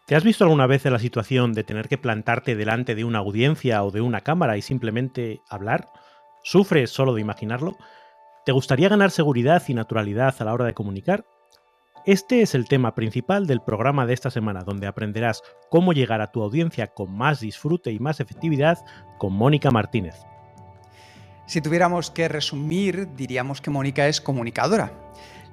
¿Te has visto alguna vez en la situación de tener que plantarte delante de una audiencia o de una cámara y simplemente hablar? ¿Sufres solo de imaginarlo? ¿Te gustaría ganar seguridad y naturalidad a la hora de comunicar? Este es el tema principal del programa de esta semana, donde aprenderás cómo llegar a tu audiencia con más disfrute y más efectividad con Mónica Martínez. Si tuviéramos que resumir, diríamos que Mónica es comunicadora.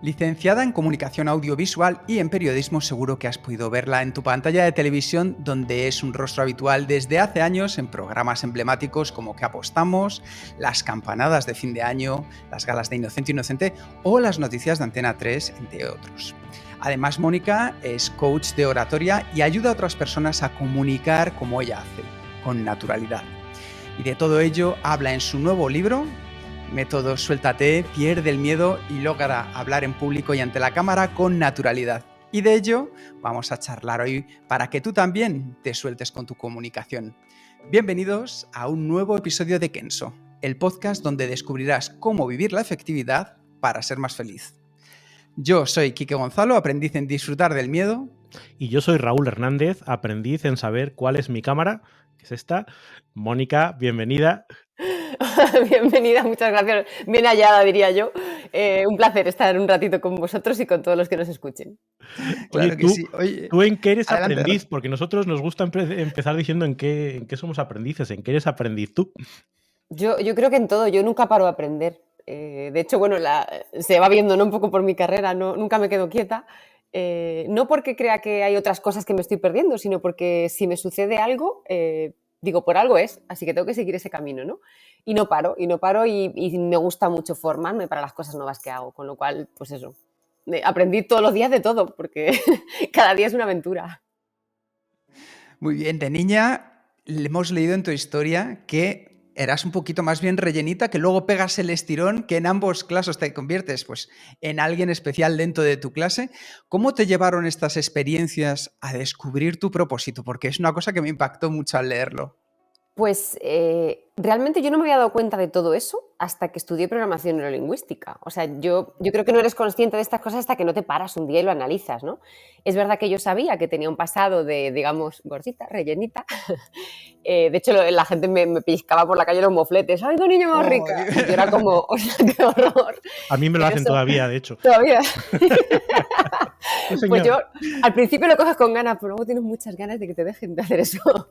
Licenciada en Comunicación Audiovisual y en Periodismo, seguro que has podido verla en tu pantalla de televisión, donde es un rostro habitual desde hace años en programas emblemáticos como ¿Qué apostamos?, las campanadas de fin de año, las galas de Inocente Inocente o las noticias de Antena 3, entre otros. Además, Mónica es coach de oratoria y ayuda a otras personas a comunicar como ella hace, con naturalidad. Y de todo ello habla en su nuevo libro, Método Suéltate, pierde el miedo y logra hablar en público y ante la cámara con naturalidad. Y de ello vamos a charlar hoy para que tú también te sueltes con tu comunicación. Bienvenidos a un nuevo episodio de Kenso, el podcast donde descubrirás cómo vivir la efectividad para ser más feliz. Yo soy Quique Gonzalo, aprendiz en disfrutar del miedo. Y yo soy Raúl Hernández, aprendiz en saber cuál es mi cámara, que es esta. Mónica, bienvenida. Bienvenida, muchas gracias. Bien hallada, diría yo. Un placer estar un ratito con vosotros y con todos los que nos escuchen. Oye, Claro que sí. Oye, ¿tú en qué eres adelante, aprendiz? adelante. Porque nosotros nos gusta empezar diciendo en qué somos aprendices, en qué eres aprendiz tú. Yo creo que en todo, yo nunca paro de aprender. De hecho, bueno, se va viendo, ¿no? Un poco por mi carrera, nunca me quedo quieta. No porque crea que hay otras cosas que me estoy perdiendo, sino porque si me sucede algo, digo, por algo es, así que tengo que seguir ese camino, ¿no? Y no paro y me gusta mucho formarme para las cosas nuevas que hago, con lo cual, pues eso, aprendí todos los días de todo, porque cada día es una aventura. Muy bien, de niña hemos leído en tu historia que eras un poquito más bien rellenita, que luego pegas el estirón, que en ambos casos te conviertes pues, en alguien especial dentro de tu clase. ¿Cómo te llevaron estas experiencias a descubrir tu propósito? Porque es una cosa que me impactó mucho al leerlo. Pues realmente yo no me había dado cuenta de todo eso hasta que estudié programación neurolingüística. O sea, yo creo que no eres consciente de estas cosas hasta que no te paras un día y lo analizas, ¿no? Es verdad que yo sabía que tenía un pasado de, digamos, gordita, rellenita. De hecho, la gente me pellizcaba por la calle los mofletes. ¡Ay, qué niña más rica! Y yo era como, o sea, qué horror. A mí me lo Pero hacen eso, todavía, de hecho. todavía. Sí, Pues señor. yo al principio lo coges con ganas, pero luego tienes muchas ganas de que te dejen de hacer eso.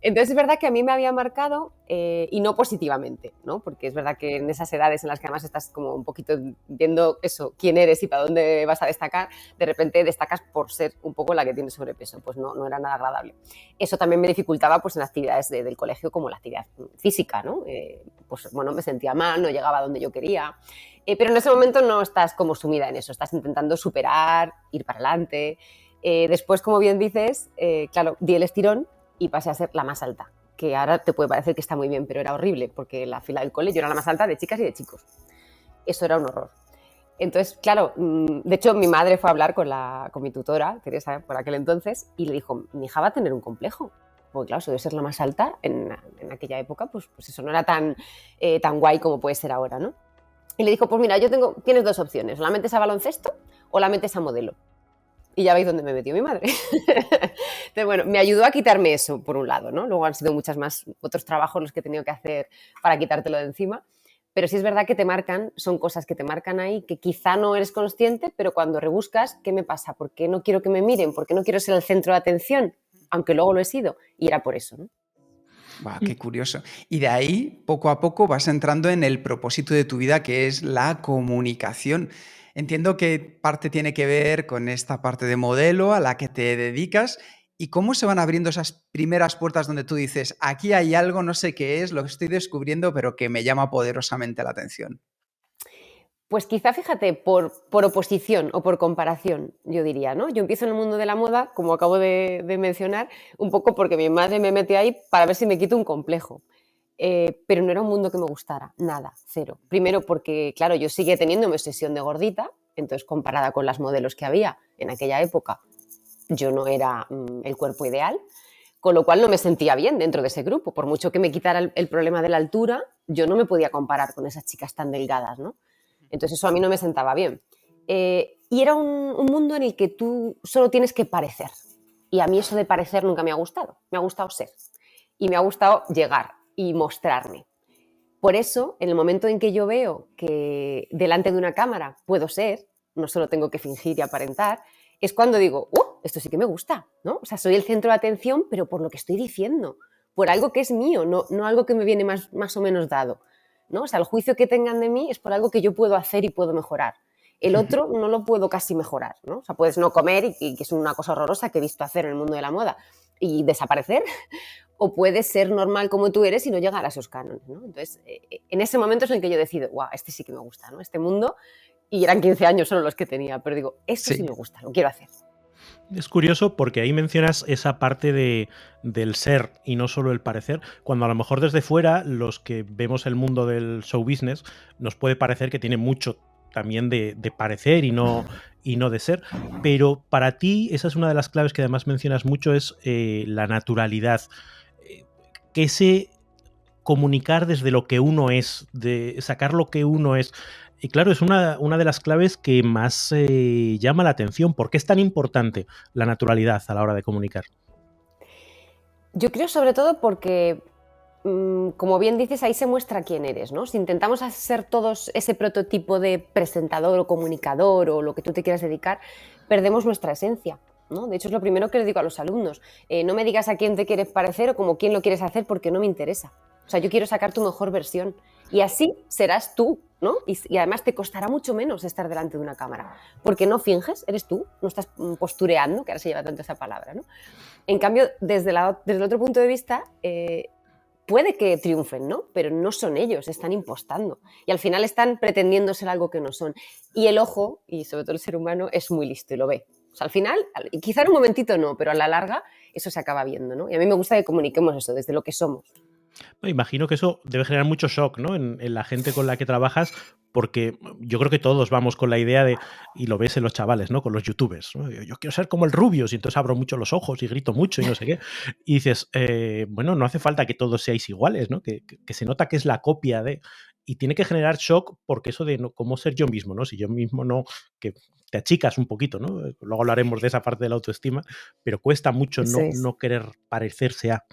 Entonces es verdad que a mí me había marcado y no positivamente, ¿no? Porque es verdad que en esas edades en las que además estás como un poquito viendo eso, quién eres y para dónde vas a destacar, de repente destacas por ser un poco la que tiene sobrepeso, pues no era nada agradable. Eso también me dificultaba pues en actividades del colegio como la actividad física, ¿no? Pues bueno, me sentía mal, no llegaba a donde yo quería, pero en ese momento no estás como sumida en eso, estás intentando superar, ir para adelante. Después, como bien dices, claro, di el estirón y pasé a ser la más alta, que ahora te puede parecer que está muy bien, pero era horrible, porque en la fila del cole yo era la más alta de chicas y de chicos. Eso era un horror. Entonces, claro, de hecho mi madre fue a hablar con mi tutora, Teresa, por aquel entonces, y le dijo, mi hija va a tener un complejo. Porque claro, eso de ser la más alta en aquella época, pues eso no era tan guay como puede ser ahora, ¿no? Y le dijo, pues mira, tienes dos opciones, o la metes a baloncesto o la metes a modelo. Y ya veis dónde me metió mi madre. Entonces, bueno, me ayudó a quitarme eso, por un lado, ¿no? Luego han sido muchas más, otros trabajos los que he tenido que hacer para quitártelo de encima. Pero sí es verdad que te marcan, son cosas que te marcan ahí, que quizá no eres consciente, pero cuando rebuscas, ¿qué me pasa? ¿Por qué no quiero que me miren? ¿Por qué no quiero ser el centro de atención? Aunque luego lo he sido. Y era por eso, ¿no? Wow, qué curioso. Y de ahí, poco a poco, vas entrando en el propósito de tu vida, que es la comunicación. Entiendo que parte tiene que ver con esta parte de modelo a la que te dedicas y cómo se van abriendo esas primeras puertas donde tú dices, aquí hay algo, no sé qué es, lo que estoy descubriendo, pero que me llama poderosamente la atención. Pues quizá, fíjate, por oposición o por comparación, yo diría, ¿no? Yo empiezo en el mundo de la moda, como acabo de mencionar, un poco porque mi madre me mete ahí para ver si me quito un complejo. Pero no era un mundo que me gustara, nada, cero. Primero porque, claro, yo sigue teniendo mi obsesión de gordita, entonces comparada con las modelos que había en aquella época, yo no era el cuerpo ideal, con lo cual no me sentía bien dentro de ese grupo. Por mucho que me quitara el problema de la altura, yo no me podía comparar con esas chicas tan delgadas, ¿no? Entonces eso a mí no me sentaba bien. Y era un mundo en el que tú solo tienes que parecer. Y a mí eso de parecer nunca me ha gustado. Me ha gustado ser. Y me ha gustado llegar y mostrarme. Por eso, en el momento en que yo veo que delante de una cámara puedo ser, no solo tengo que fingir y aparentar, es cuando digo, esto sí que me gusta, ¿no? O sea, soy el centro de atención, pero por lo que estoy diciendo, por algo que es mío, no algo que me viene más o menos dado, ¿no? O sea, el juicio que tengan de mí es por algo que yo puedo hacer y puedo mejorar. El otro no lo puedo casi mejorar, ¿no? O sea, puedes no comer y que es una cosa horrorosa que he visto hacer en el mundo de la moda y desaparecer, o puedes ser normal como tú eres y no llegar a esos cánones, ¿no? Entonces, en ese momento es en el que yo decido, este sí que me gusta, ¿no? Este mundo, y eran 15 años solo los que tenía, pero digo, esto sí me gusta, lo quiero hacer. Es curioso porque ahí mencionas esa parte del ser y no solo el parecer, cuando a lo mejor desde fuera los que vemos el mundo del show business nos puede parecer que tiene mucho también de parecer y no de ser, pero para ti esa es una de las claves que además mencionas mucho, es la naturalidad, que ese comunicar desde lo que uno es, de sacar lo que uno es. Y claro, es una de las claves que más llama la atención. ¿Por qué es tan importante la naturalidad a la hora de comunicar? Yo creo sobre todo porque, como bien dices, ahí se muestra quién eres, ¿no? Si intentamos hacer todos ese prototipo de presentador o comunicador o lo que tú te quieras dedicar, perdemos nuestra esencia, ¿no? De hecho, es lo primero que les digo a los alumnos. No me digas a quién te quieres parecer o como quién lo quieres hacer porque no me interesa. O sea, yo quiero sacar tu mejor versión. Y así serás tú, ¿no? Y además te costará mucho menos estar delante de una cámara. Porque no finges, eres tú, no estás postureando, que ahora se lleva tanto esa palabra, ¿no? En cambio, desde el otro punto de vista, puede que triunfen, ¿no? Pero no son ellos, están impostando. Y al final están pretendiendo ser algo que no son. Y el ojo, y sobre todo el ser humano, es muy listo y lo ve. O sea, al final, quizá en un momentito no, pero a la larga eso se acaba viendo, ¿no? Y a mí me gusta que comuniquemos eso desde lo que somos. Imagino que eso debe generar mucho shock, ¿no? En la gente con la que trabajas, porque yo creo que todos vamos con la idea de, y lo ves en los chavales, ¿no? Con los youtubers, ¿no? Yo quiero ser como el Rubius, y entonces abro mucho los ojos y grito mucho y no sé qué. Y dices, bueno, no hace falta que todos seáis iguales, ¿no? Que se nota que es la copia de... Y tiene que generar shock porque eso de no, cómo ser yo mismo, ¿no? Si yo mismo no... que te achicas un poquito, ¿no? Luego hablaremos de esa parte de la autoestima, pero cuesta mucho no querer parecerse a...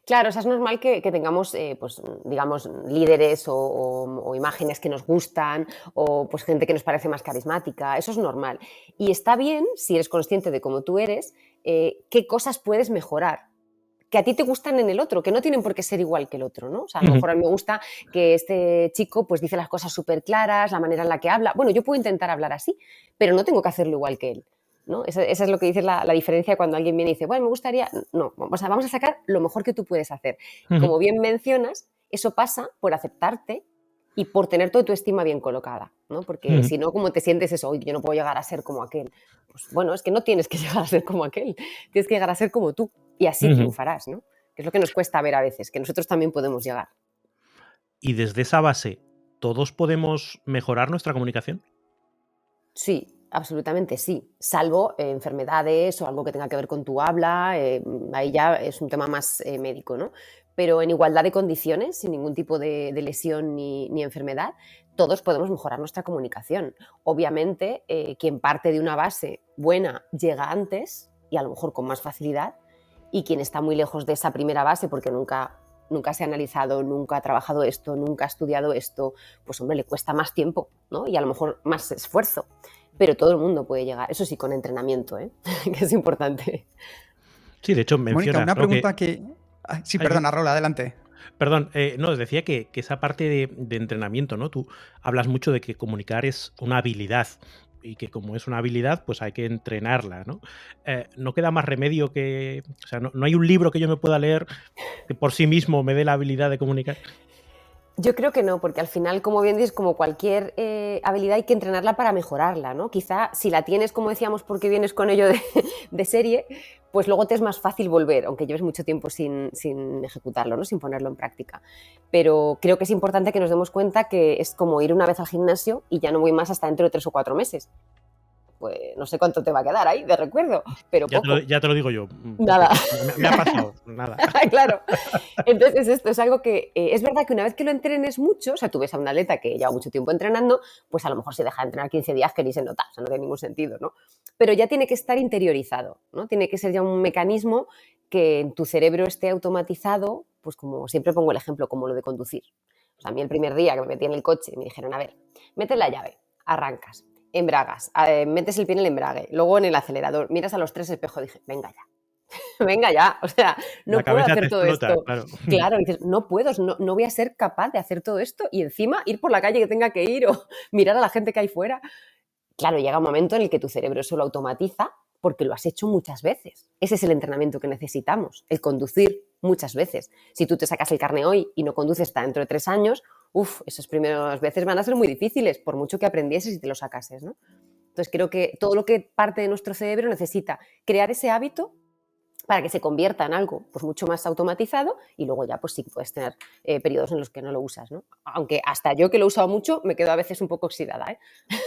Claro, o sea, es normal que tengamos, pues, digamos, líderes o imágenes que nos gustan o pues, gente que nos parece más carismática. Eso es normal. Y está bien, si eres consciente de cómo tú eres, qué cosas puedes mejorar que a ti te gustan en el otro, que no tienen por qué ser igual que el otro, ¿no? O sea, a lo mejor a mí me gusta que este chico pues dice las cosas súper claras, la manera en la que habla. Bueno, yo puedo intentar hablar así, pero no tengo que hacerlo igual que él, ¿no? Esa es lo que dice la diferencia cuando alguien viene y dice, bueno, me gustaría... No, vamos a sacar lo mejor que tú puedes hacer. Como bien mencionas, eso pasa por aceptarte y por tener toda tu estima bien colocada, ¿no? Porque si no, como te sientes eso, oye, yo no puedo llegar a ser como aquel. Pues bueno, es que no tienes que llegar a ser como aquel, tienes que llegar a ser como tú y así triunfarás, ¿no? Que es lo que nos cuesta ver a veces, que nosotros también podemos llegar. Y desde esa base, ¿todos podemos mejorar nuestra comunicación? Sí, absolutamente sí, salvo enfermedades o algo que tenga que ver con tu habla, ahí ya es un tema más médico, ¿no? Pero en igualdad de condiciones, sin ningún tipo de lesión ni enfermedad, todos podemos mejorar nuestra comunicación. Obviamente, quien parte de una base buena llega antes y a lo mejor con más facilidad, y quien está muy lejos de esa primera base porque nunca se ha analizado, nunca ha trabajado esto, nunca ha estudiado esto, pues hombre, le cuesta más tiempo, ¿no? Y a lo mejor más esfuerzo. Pero todo el mundo puede llegar, eso sí, con entrenamiento, ¿eh? Que es importante. Sí, de hecho mencionas... Mónica, una pregunta ¿no? que... sí, perdona, Raúl, adelante. Perdón, no, os decía que esa parte de entrenamiento, ¿no? Tú hablas mucho de que comunicar es una habilidad y que como es una habilidad, pues hay que entrenarla, ¿no? No queda más remedio que... O sea, no hay un libro que yo me pueda leer que por sí mismo me dé la habilidad de comunicar. Yo creo que no, porque al final, como bien dices, como cualquier habilidad hay que entrenarla para mejorarla, ¿no? Quizá si la tienes, como decíamos, porque vienes con ello de serie, pues luego te es más fácil volver, aunque lleves mucho tiempo sin ejecutarlo, ¿no? Sin ponerlo en práctica. Pero creo que es importante que nos demos cuenta que es como ir una vez al gimnasio y ya no voy más hasta dentro de 3 o 4 meses. pues no sé cuánto te va a quedar ahí de recuerdo, pero poco. Ya te lo digo yo. Nada. Me ha pasado, nada. Claro. Entonces esto es algo que es verdad que una vez que lo entrenes mucho, o sea, tú ves a un atleta que lleva mucho tiempo entrenando, pues a lo mejor se deja de entrenar 15 días que ni se nota, o sea, no tiene ningún sentido, ¿no? Pero ya tiene que estar interiorizado, ¿no? Tiene que ser ya un mecanismo que en tu cerebro esté automatizado, pues como siempre pongo el ejemplo, como lo de conducir. O sea, a mí el primer día que me metí en el coche me dijeron, a ver, metes la llave, arrancas, embragas, metes el pie en el embrague, luego en el acelerador, miras a los 3 espejos, dije, venga ya, venga ya, o sea, no puedo hacer todo esto. Claro, dices, no puedo, no voy a ser capaz de hacer todo esto y encima ir por la calle que tenga que ir o mirar a la gente que hay fuera. Claro, llega un momento en el que tu cerebro eso lo automatiza porque lo has hecho muchas veces. Ese es el entrenamiento que necesitamos, el conducir muchas veces. Si tú te sacas el carné hoy y no conduces hasta dentro de 3 años, esas primeras veces van a ser muy difíciles, por mucho que aprendieses y te lo sacases, ¿no? Entonces creo que todo lo que parte de nuestro cerebro necesita crear ese hábito para que se convierta en algo pues mucho más automatizado y luego ya pues sí puedes tener periodos en los que no lo usas, ¿no? Aunque hasta yo que lo he usado mucho me quedo a veces un poco oxidada, ¿eh?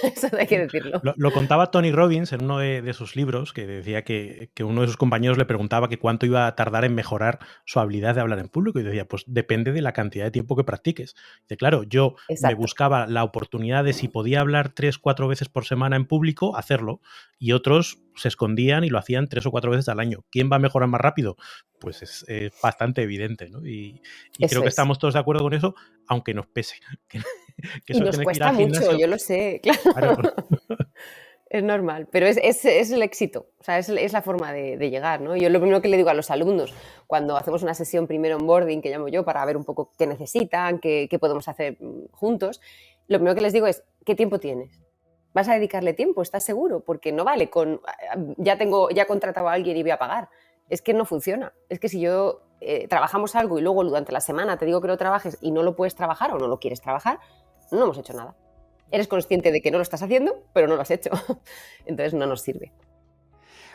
Eso hay que decirlo. Lo contaba Tony Robbins en uno de sus libros, que decía que uno de sus compañeros le preguntaba que cuánto iba a tardar en mejorar su habilidad de hablar en público y decía, pues depende de la cantidad de tiempo que practiques. Dice, claro, yo me buscaba la oportunidad de si podía hablar 3-4 veces por semana en público, hacerlo, y otros se escondían y lo hacían 3 o 4 veces al año. ¿Quién va a mejorar más rápido? Pues es bastante evidente, ¿no? Y creo que estamos todos de acuerdo con eso, aunque nos pese. Que y nos cuesta mucho, yo lo sé, claro. Es normal, pero es el éxito, o sea, es la forma de llegar, ¿no? Yo lo primero que le digo a los alumnos, cuando hacemos una sesión primero onboarding, que llamo yo, para ver un poco qué necesitan, qué podemos hacer juntos, lo primero que les digo es, ¿qué tiempo tienes? ¿Vas a dedicarle tiempo? ¿Estás seguro? Porque no vale con, ya he contratado a alguien y voy a pagar. Es que no funciona. Es que si yo trabajamos algo y luego durante la semana te digo que lo trabajes y no lo puedes trabajar o no lo quieres trabajar, no hemos hecho nada. Eres consciente de que no lo estás haciendo, pero no lo has hecho. Entonces no nos sirve.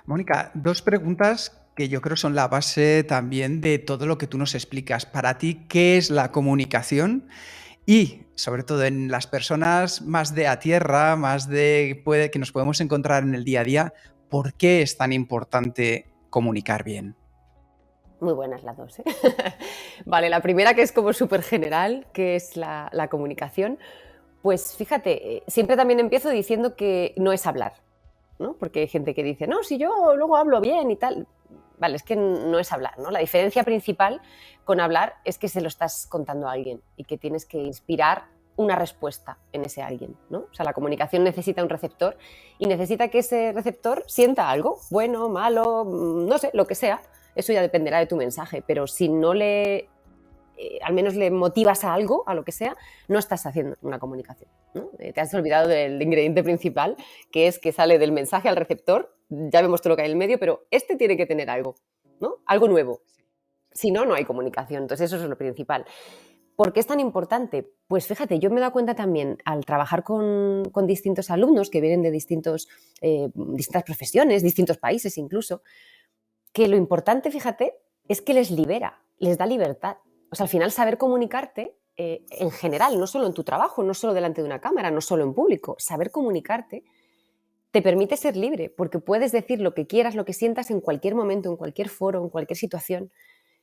Mónica, 2 preguntas que yo creo son la base también de todo lo que tú nos explicas. Para ti, ¿qué es la comunicación? Y, sobre todo, en las personas más de a tierra, más de que nos podemos encontrar en el día a día, ¿por qué es tan importante comunicar bien? Muy buenas las 2, ¿eh? Vale, la primera, que es como súper general, que es la comunicación. Pues fíjate, siempre también empiezo diciendo que no es hablar, ¿no? Porque hay gente que dice, no, si yo luego hablo bien y tal. Vale, es que no es hablar, ¿no? La diferencia principal con hablar es que se lo estás contando a alguien y que tienes que inspirar una respuesta en ese alguien, ¿no? O sea, la comunicación necesita un receptor y necesita que ese receptor sienta algo, bueno, malo, no sé, lo que sea. Eso ya dependerá de tu mensaje, pero si no al menos le motivas a algo, a lo que sea, no estás haciendo una comunicación, ¿no? Te has olvidado del ingrediente principal, que es que sale del mensaje al receptor, ya vemos todo lo que hay en el medio, pero este tiene que tener algo, ¿no? Algo nuevo. Si no, no hay comunicación. Entonces eso es lo principal. ¿Por qué es tan importante? Pues fíjate, yo me he dado cuenta también al trabajar con distintos alumnos que vienen de distintas profesiones, distintos países incluso, que lo importante, fíjate, es que les libera, les da libertad. O sea, al final saber comunicarte en general, no solo en tu trabajo, no solo delante de una cámara, no solo en público, saber comunicarte te permite ser libre, porque puedes decir lo que quieras, lo que sientas en cualquier momento, en cualquier foro, en cualquier situación.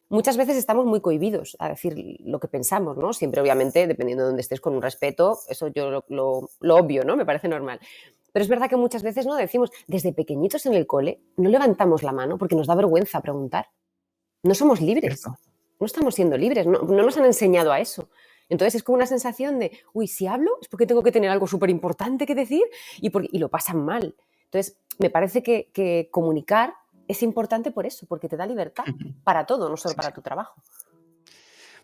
Muchas veces estamos muy cohibidos a decir lo que pensamos, ¿no? Siempre, obviamente, dependiendo de dónde estés, con un respeto, eso yo lo obvio, ¿no? Me parece normal. Pero es verdad que muchas veces no decimos, desde pequeñitos en el cole, no levantamos la mano porque nos da vergüenza preguntar. No somos libres. ¿Cierto? No estamos siendo libres, no nos han enseñado a eso. Entonces es como una sensación de, si hablo es porque tengo que tener algo súper importante que decir y lo pasan mal. Entonces me parece que comunicar es importante por eso, porque te da libertad para todo, no solo para tu trabajo.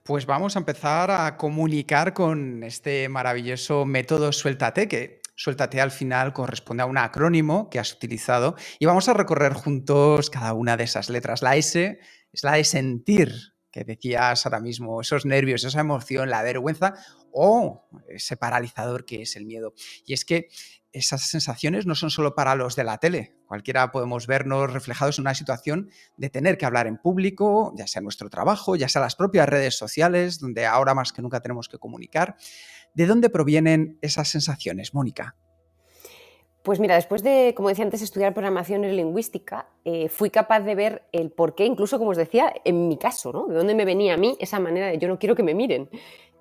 Pues vamos a empezar a comunicar con este maravilloso método Suéltate, que Suéltate al final corresponde a un acrónimo que has utilizado y vamos a recorrer juntos cada una de esas letras. La S es la de sentir, que decías ahora mismo, esos nervios, esa emoción, la vergüenza o ese paralizador que es el miedo. Y es que esas sensaciones no son solo para los de la tele. Cualquiera podemos vernos reflejados en una situación de tener que hablar en público, ya sea nuestro trabajo, ya sea las propias redes sociales, donde ahora más que nunca tenemos que comunicar. ¿De dónde provienen esas sensaciones, Mónica? Pues mira, después de, como decía antes, estudiar programación neurolingüística, fui capaz de ver el porqué, incluso como os decía, en mi caso, ¿no? De dónde me venía a mí esa manera de yo no quiero que me miren.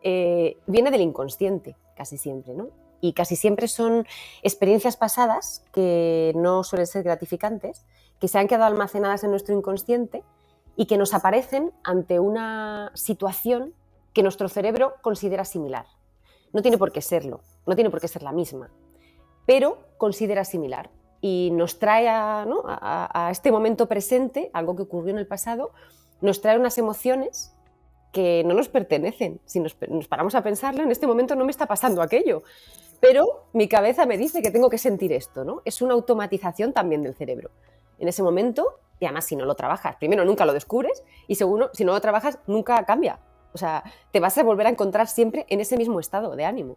Viene del inconsciente, casi siempre, ¿no? Y casi siempre son experiencias pasadas que no suelen ser gratificantes, que se han quedado almacenadas en nuestro inconsciente y que nos aparecen ante una situación que nuestro cerebro considera similar. No tiene por qué serlo, no tiene por qué ser la misma, pero considera similar y nos trae ¿no? a este momento presente, algo que ocurrió en el pasado, nos trae unas emociones que no nos pertenecen. Si nos paramos a pensarlo, en este momento no me está pasando aquello, pero mi cabeza me dice que tengo que sentir esto, ¿no? Es una automatización también del cerebro. En ese momento, y además si no lo trabajas, primero nunca lo descubres y segundo, si no lo trabajas, nunca cambia. O sea, te vas a volver a encontrar siempre en ese mismo estado de ánimo.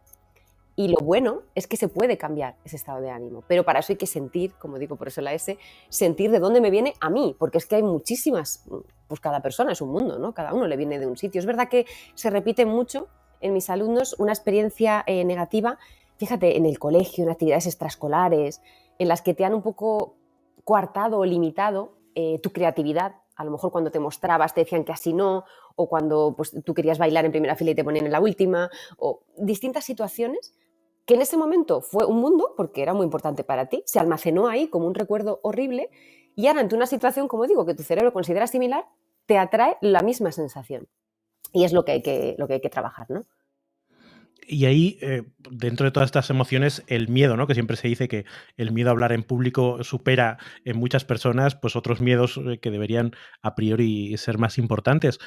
Y lo bueno es que se puede cambiar ese estado de ánimo, pero para eso hay que sentir, como digo, por eso la S, sentir de dónde me viene a mí, porque es que hay muchísimas, pues cada persona es un mundo, ¿no? Cada uno le viene de un sitio. Es verdad que se repite mucho en mis alumnos una experiencia negativa, fíjate, en el colegio, en actividades extraescolares, en las que te han un poco coartado o limitado tu creatividad. A lo mejor cuando te mostrabas te decían que así no, o cuando pues, tú querías bailar en primera fila y te ponían en la última, o distintas situaciones que en ese momento fue un mundo, porque era muy importante para ti, se almacenó ahí como un recuerdo horrible y ahora ante una situación, como digo, que tu cerebro considera similar, te atrae la misma sensación. Y es lo que hay que trabajar, ¿no? Y ahí, dentro de todas estas emociones, el miedo, ¿no? Que siempre se dice que el miedo a hablar en público supera en muchas personas pues otros miedos que deberían a priori ser más importantes.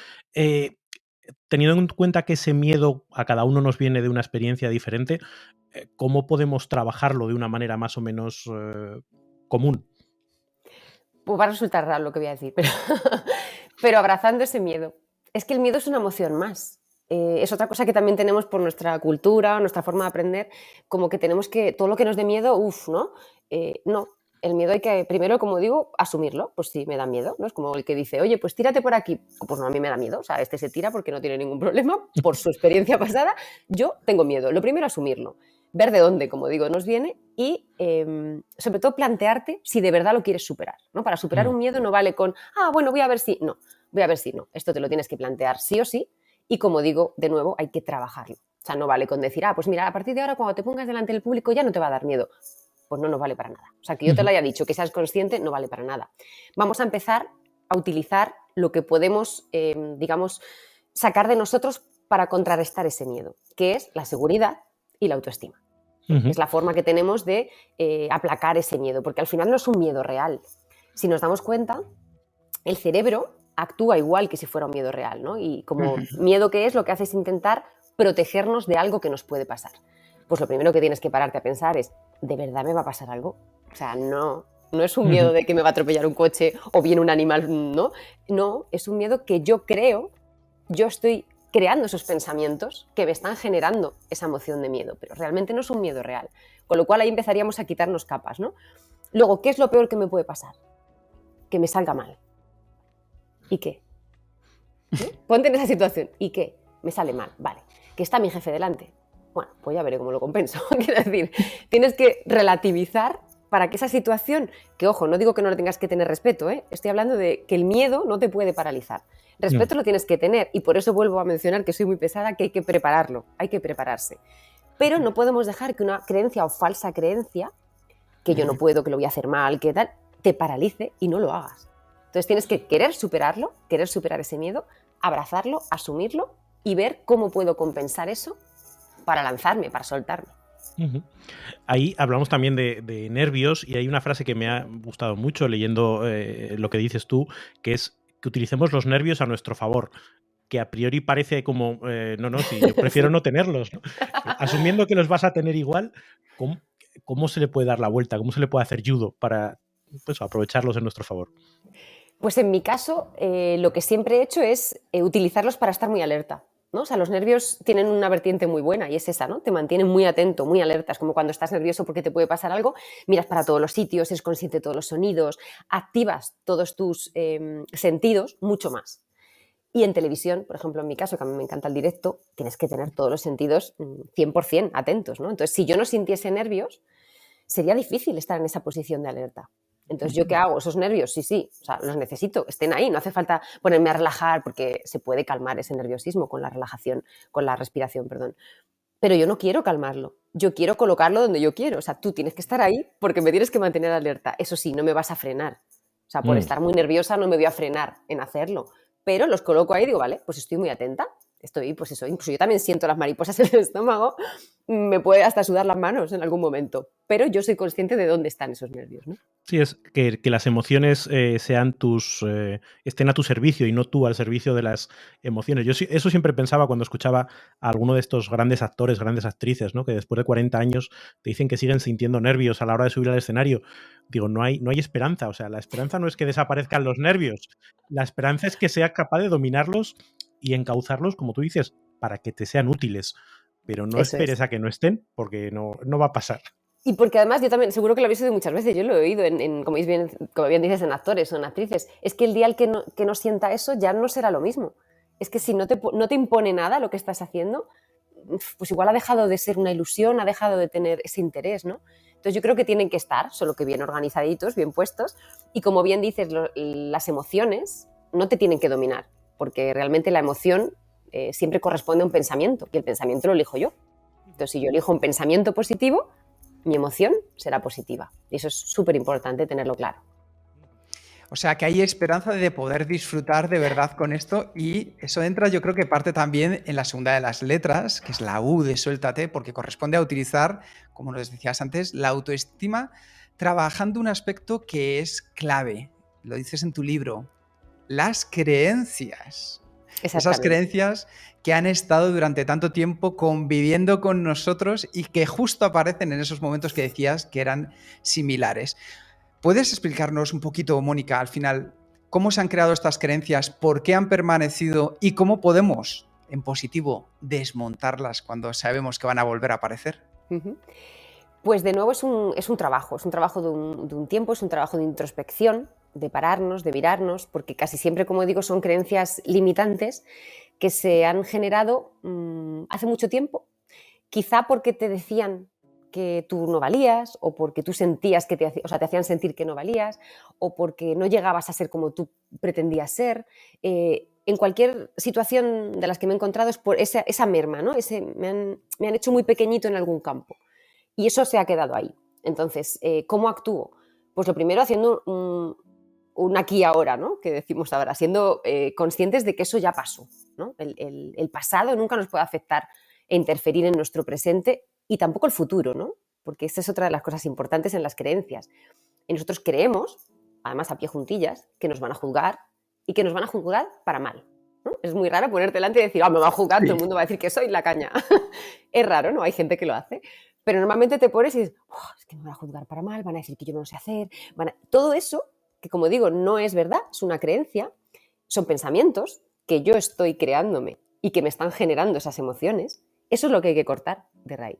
Teniendo en cuenta que ese miedo a cada uno nos viene de una experiencia diferente, ¿cómo podemos trabajarlo de una manera más o menos común? Pues va a resultar raro lo que voy a decir, pero abrazando ese miedo. Es que el miedo es una emoción más. Es otra cosa que también tenemos por nuestra cultura, nuestra forma de aprender, como que tenemos que, todo lo que nos dé miedo, ¿no? No, el miedo hay que, primero, como digo, asumirlo. Pues sí, me da miedo, ¿no? Es como el que dice, oye, pues tírate por aquí. Pues no, a mí me da miedo. O sea, este se tira porque no tiene ningún problema, por su experiencia pasada. Yo tengo miedo. Lo primero, asumirlo. Ver de dónde, como digo, nos viene y, sobre todo, plantearte si de verdad lo quieres superar, ¿no? Para superar un miedo no vale con, bueno, voy a ver si... No, voy a ver si no. Esto te lo tienes que plantear sí o sí y, como digo, de nuevo, hay que trabajarlo. O sea, no vale con decir, pues mira, a partir de ahora cuando te pongas delante del público ya no te va a dar miedo. Pues no nos vale para nada. O sea, que yo te lo haya dicho, que seas consciente, no vale para nada. Vamos a empezar a utilizar lo que podemos, digamos, sacar de nosotros para contrarrestar ese miedo, que es la seguridad y la autoestima. Es la forma que tenemos de aplacar ese miedo, porque al final no es un miedo real. Si nos damos cuenta, el cerebro actúa igual que si fuera un miedo real, ¿no? Y como miedo que es, lo que hace es intentar protegernos de algo que nos puede pasar. Pues lo primero que tienes que pararte a pensar es, ¿de verdad me va a pasar algo? O sea, no es un miedo de que me va a atropellar un coche o viene un animal, ¿no? No, es un miedo que yo creo, yo estoy creando esos pensamientos que me están generando esa emoción de miedo, pero realmente no es un miedo real. Con lo cual ahí empezaríamos a quitarnos capas, ¿no? Luego, ¿qué es lo peor que me puede pasar? Que me salga mal. ¿Y qué? ¿No? Ponte en esa situación. ¿Y qué? Me sale mal. Vale. Que está mi jefe delante. Bueno, pues ya veré cómo lo compenso. Quiero decir, tienes que relativizar para que esa situación, que ojo, no digo que no le tengas que tener respeto, estoy hablando de que el miedo no te puede paralizar. Respeto lo tienes que tener y por eso vuelvo a mencionar que soy muy pesada, que hay que prepararlo, hay que prepararse. Pero no podemos dejar que una creencia o falsa creencia, que yo no puedo, que lo voy a hacer mal, que tal, te paralice y no lo hagas. Entonces tienes que querer superarlo, querer superar ese miedo, abrazarlo, asumirlo y ver cómo puedo compensar eso para lanzarme, para soltarme. Ahí hablamos también de nervios y hay una frase que me ha gustado mucho leyendo lo que dices tú, que es que utilicemos los nervios a nuestro favor, que a priori parece como, sí, yo prefiero no tenerlos, ¿no? Asumiendo que los vas a tener igual, ¿cómo se le puede dar la vuelta? ¿Cómo se le puede hacer judo para pues, aprovecharlos en nuestro favor? Pues en mi caso, lo que siempre he hecho es utilizarlos para estar muy alerta, ¿no? O sea, los nervios tienen una vertiente muy buena y es esa, ¿no? Te mantienen muy atento, muy alerta. Es como cuando estás nervioso porque te puede pasar algo, miras para todos los sitios, eres consciente de todos los sonidos, activas todos tus sentidos mucho más. Y en televisión, por ejemplo, en mi caso, que a mí me encanta el directo, tienes que tener todos los sentidos 100% atentos, ¿no? Entonces, si yo no sintiese nervios, sería difícil estar en esa posición de alerta. Entonces, ¿yo qué hago? ¿Esos nervios? Sí, o sea, los necesito, estén ahí, no hace falta ponerme a relajar porque se puede calmar ese nerviosismo con la relajación, con la respiración, perdón. Pero yo no quiero calmarlo, yo quiero colocarlo donde yo quiero. O sea, tú tienes que estar ahí porque me tienes que mantener alerta. Eso sí, no me vas a frenar. O sea, por estar muy nerviosa no me voy a frenar en hacerlo. Pero los coloco ahí y digo, vale, pues estoy muy atenta. Estoy, pues eso, incluso yo también siento las mariposas en el estómago, me puede hasta sudar las manos en algún momento, pero yo soy consciente de dónde están esos nervios, ¿no? Sí, es que las emociones estén a tu servicio y no tú al servicio de las emociones. Yo eso siempre pensaba cuando escuchaba a alguno de estos grandes actores, grandes actrices, ¿no? Que después de 40 años te dicen que siguen sintiendo nervios a la hora de subir al escenario. Digo, no hay esperanza. O sea, la esperanza no es que desaparezcan los nervios. La esperanza es que seas capaz de dominarlos y encauzarlos, como tú dices, para que te sean útiles. Pero no Eso esperes es. a que no estén, porque no va a pasar. Y porque además yo también, seguro que lo habéis oído muchas veces, yo lo he oído, como bien dices, en actores o en actrices, es que el día al que no sienta eso ya no será lo mismo. Es que si no te impone nada lo que estás haciendo, pues igual ha dejado de ser una ilusión, ha dejado de tener ese interés, ¿no? Entonces yo creo que tienen que estar, solo que bien organizaditos, bien puestos, y como bien dices, las emociones no te tienen que dominar, porque realmente la emoción siempre corresponde a un pensamiento, y el pensamiento lo elijo yo. Entonces si yo elijo un pensamiento positivo, mi emoción será positiva. Y eso es súper importante tenerlo claro. O sea, que hay esperanza de poder disfrutar de verdad con esto, y eso entra, yo creo que parte también en la segunda de las letras, que es la U de suéltate, porque corresponde a utilizar, como nos decías antes, la autoestima, trabajando un aspecto que es clave. Lo dices en tu libro, las creencias. Esas creencias que han estado durante tanto tiempo conviviendo con nosotros y que justo aparecen en esos momentos que decías que eran similares. ¿Puedes explicarnos un poquito, Mónica, al final, cómo se han creado estas creencias, por qué han permanecido y cómo podemos, en positivo, desmontarlas cuando sabemos que van a volver a aparecer? Pues de nuevo es un trabajo de un tiempo, es un trabajo de introspección, de pararnos, de mirarnos, porque casi siempre, como digo, son creencias limitantes que se han generado hace mucho tiempo, quizá porque te decían que tú no valías, o porque tú sentías que te hacían sentir que no valías, o porque no llegabas a ser como tú pretendías ser. En cualquier situación de las que me he encontrado es por esa merma, ¿no? Me han hecho muy pequeñito en algún campo. Y eso se ha quedado ahí. Entonces, ¿cómo actúo? Pues lo primero haciendo un aquí y ahora, ¿no? Que decimos ahora, siendo conscientes de que eso ya pasó, ¿no? El pasado nunca nos puede afectar e interferir en nuestro presente, y tampoco el futuro, ¿no? Porque esta es otra de las cosas importantes en las creencias. Y nosotros creemos, además a pie juntillas, que nos van a juzgar, y que nos van a juzgar para mal, ¿no? Es muy raro ponerte delante y decir, me va a juzgar, sí. Todo el mundo va a decir que soy la caña. Es raro, ¿no? Hay gente que lo hace. Pero normalmente te pones y dices, es que me van a juzgar para mal, van a decir que yo no lo sé hacer. Todo eso, que como digo, no es verdad, es una creencia, son pensamientos que yo estoy creándome y que me están generando esas emociones. Eso es lo que hay que cortar de raíz.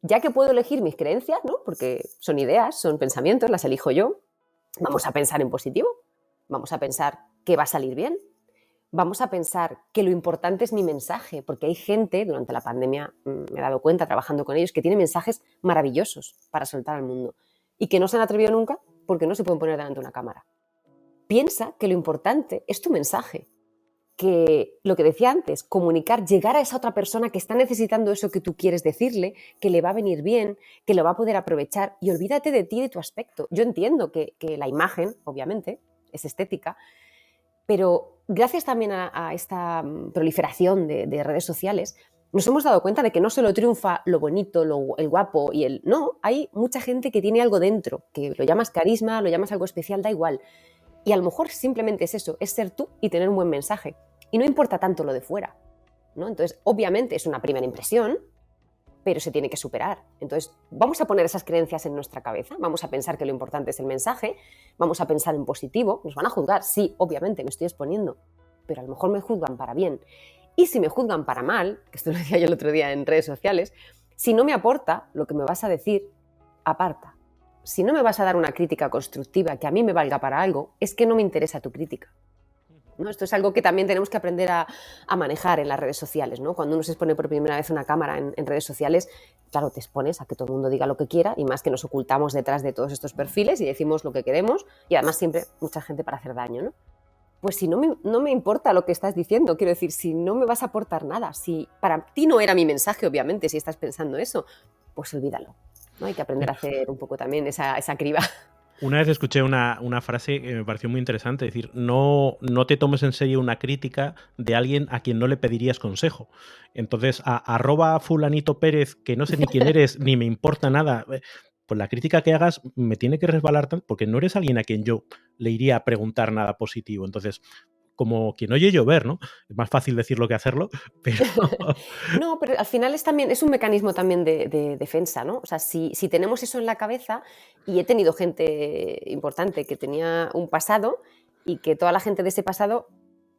Ya que puedo elegir mis creencias, ¿no? Porque son ideas, son pensamientos, las elijo yo, vamos a pensar en positivo, vamos a pensar que va a salir bien, vamos a pensar que lo importante es mi mensaje, porque hay gente, durante la pandemia me he dado cuenta trabajando con ellos, que tiene mensajes maravillosos para soltar al mundo y que no se han atrevido nunca porque no se pueden poner delante de una cámara. Piensa que lo importante es tu mensaje, que lo que decía antes, comunicar, llegar a esa otra persona que está necesitando eso que tú quieres decirle, que le va a venir bien, que lo va a poder aprovechar, y olvídate de ti y de tu aspecto. Yo entiendo que la imagen, obviamente, es estética, pero gracias también a esta proliferación de redes sociales, nos hemos dado cuenta de que no solo triunfa lo bonito, el guapo y el... No, hay mucha gente que tiene algo dentro, que lo llamas carisma, lo llamas algo especial, da igual. Y a lo mejor simplemente es eso, es ser tú y tener un buen mensaje. Y no importa tanto lo de fuera, ¿no? Entonces, obviamente es una primera impresión, pero se tiene que superar. Entonces, vamos a poner esas creencias en nuestra cabeza, vamos a pensar que lo importante es el mensaje, vamos a pensar en positivo, nos van a juzgar, sí, obviamente, me estoy exponiendo, pero a lo mejor me juzgan para bien. Y si me juzgan para mal, que esto lo decía yo el otro día en redes sociales, si no me aporta lo que me vas a decir, aparta. Si no me vas a dar una crítica constructiva que a mí me valga para algo, es que no me interesa tu crítica. ¿no? Esto es algo que también tenemos que aprender a manejar en las redes sociales, ¿no? Cuando uno se expone por primera vez una cámara en redes sociales, claro, te expones a que todo el mundo diga lo que quiera y más que nos ocultamos detrás de todos estos perfiles y decimos lo que queremos y además siempre mucha gente para hacer daño, ¿no? Pues si no me importa lo que estás diciendo, quiero decir, si no me vas a aportar nada, si para ti no era mi mensaje, obviamente, si estás pensando eso, pues olvídalo, ¿no? Hay que aprender a hacer un poco también esa criba. Una vez escuché una frase que me pareció muy interesante, es decir, no te tomes en serio una crítica de alguien a quien no le pedirías consejo. Entonces, @fulanito Pérez, que no sé ni quién eres, ni me importa nada, pues la crítica que hagas me tiene que resbalar tanto, porque no eres alguien a quien yo le iría a preguntar nada positivo. Entonces, como quien oye llover, ¿no? Es más fácil decirlo que hacerlo, pero... No, pero al final es un mecanismo también de defensa, ¿no? O sea, si tenemos eso en la cabeza, y he tenido gente importante que tenía un pasado y que toda la gente de ese pasado,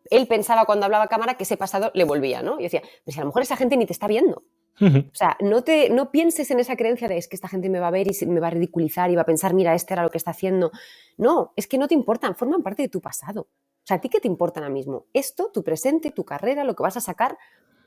él pensaba cuando hablaba a cámara que ese pasado le volvía, ¿no? Y decía, pues a lo mejor esa gente ni te está viendo. O sea, no pienses en esa creencia de es que esta gente me va a ver y me va a ridiculizar y va a pensar, mira, este era lo que está haciendo. No, es que no te importan, forman parte de tu pasado. O sea, ¿a ti qué te importa ahora mismo? Esto, tu presente, tu carrera, lo que vas a sacar,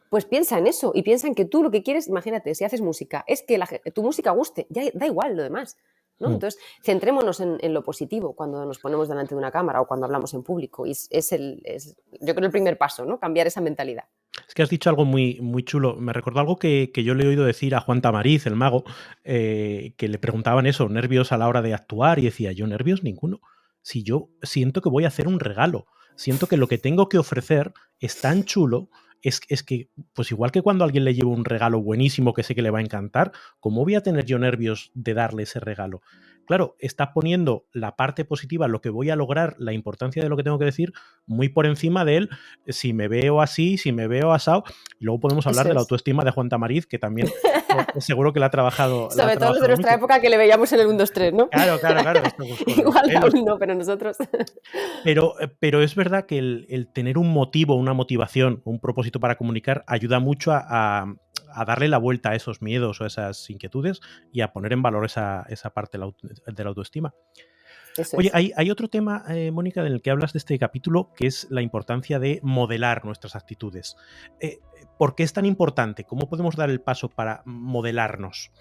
pues piensa en eso y piensa en que tú lo que quieres, imagínate, si haces música, es que tu música guste, ya da igual lo demás, ¿no? Entonces, centrémonos en lo positivo cuando nos ponemos delante de una cámara o cuando hablamos en público. Y es yo creo, el primer paso, ¿no? Cambiar esa mentalidad. Es que has dicho algo muy, muy chulo. Me recordó algo que yo le he oído decir a Juan Tamariz, el mago, que le preguntaban eso, nervios a la hora de actuar, y decía, yo nervios ninguno. Si yo siento que voy a hacer un regalo, siento que lo que tengo que ofrecer es tan chulo, es que, pues igual que cuando a alguien le llevo un regalo buenísimo que sé que le va a encantar, ¿cómo voy a tener yo nervios de darle ese regalo? Claro, está poniendo la parte positiva, lo que voy a lograr, la importancia de lo que tengo que decir, muy por encima de él, si me veo así, si me veo asado. Y luego podemos hablar Eso de la es. autoestima de Juan Tamariz, que también seguro que la ha trabajado. Sobre todo los de nuestra época que le veíamos en el 1, 2, 3, ¿no? Claro. Esto, pues, con Igual los pelos. aún no, pero nosotros. Pero es verdad que el tener un motivo, una motivación, un propósito para comunicar ayuda mucho a darle la vuelta a esos miedos o esas inquietudes y a poner en valor esa parte de la autoestima. Eso Oye, es. hay otro tema, Mónica, en el que hablas de este capítulo, que es la importancia de modelar nuestras actitudes. ¿Por qué es tan importante? ¿Cómo podemos dar el paso para modelarnos?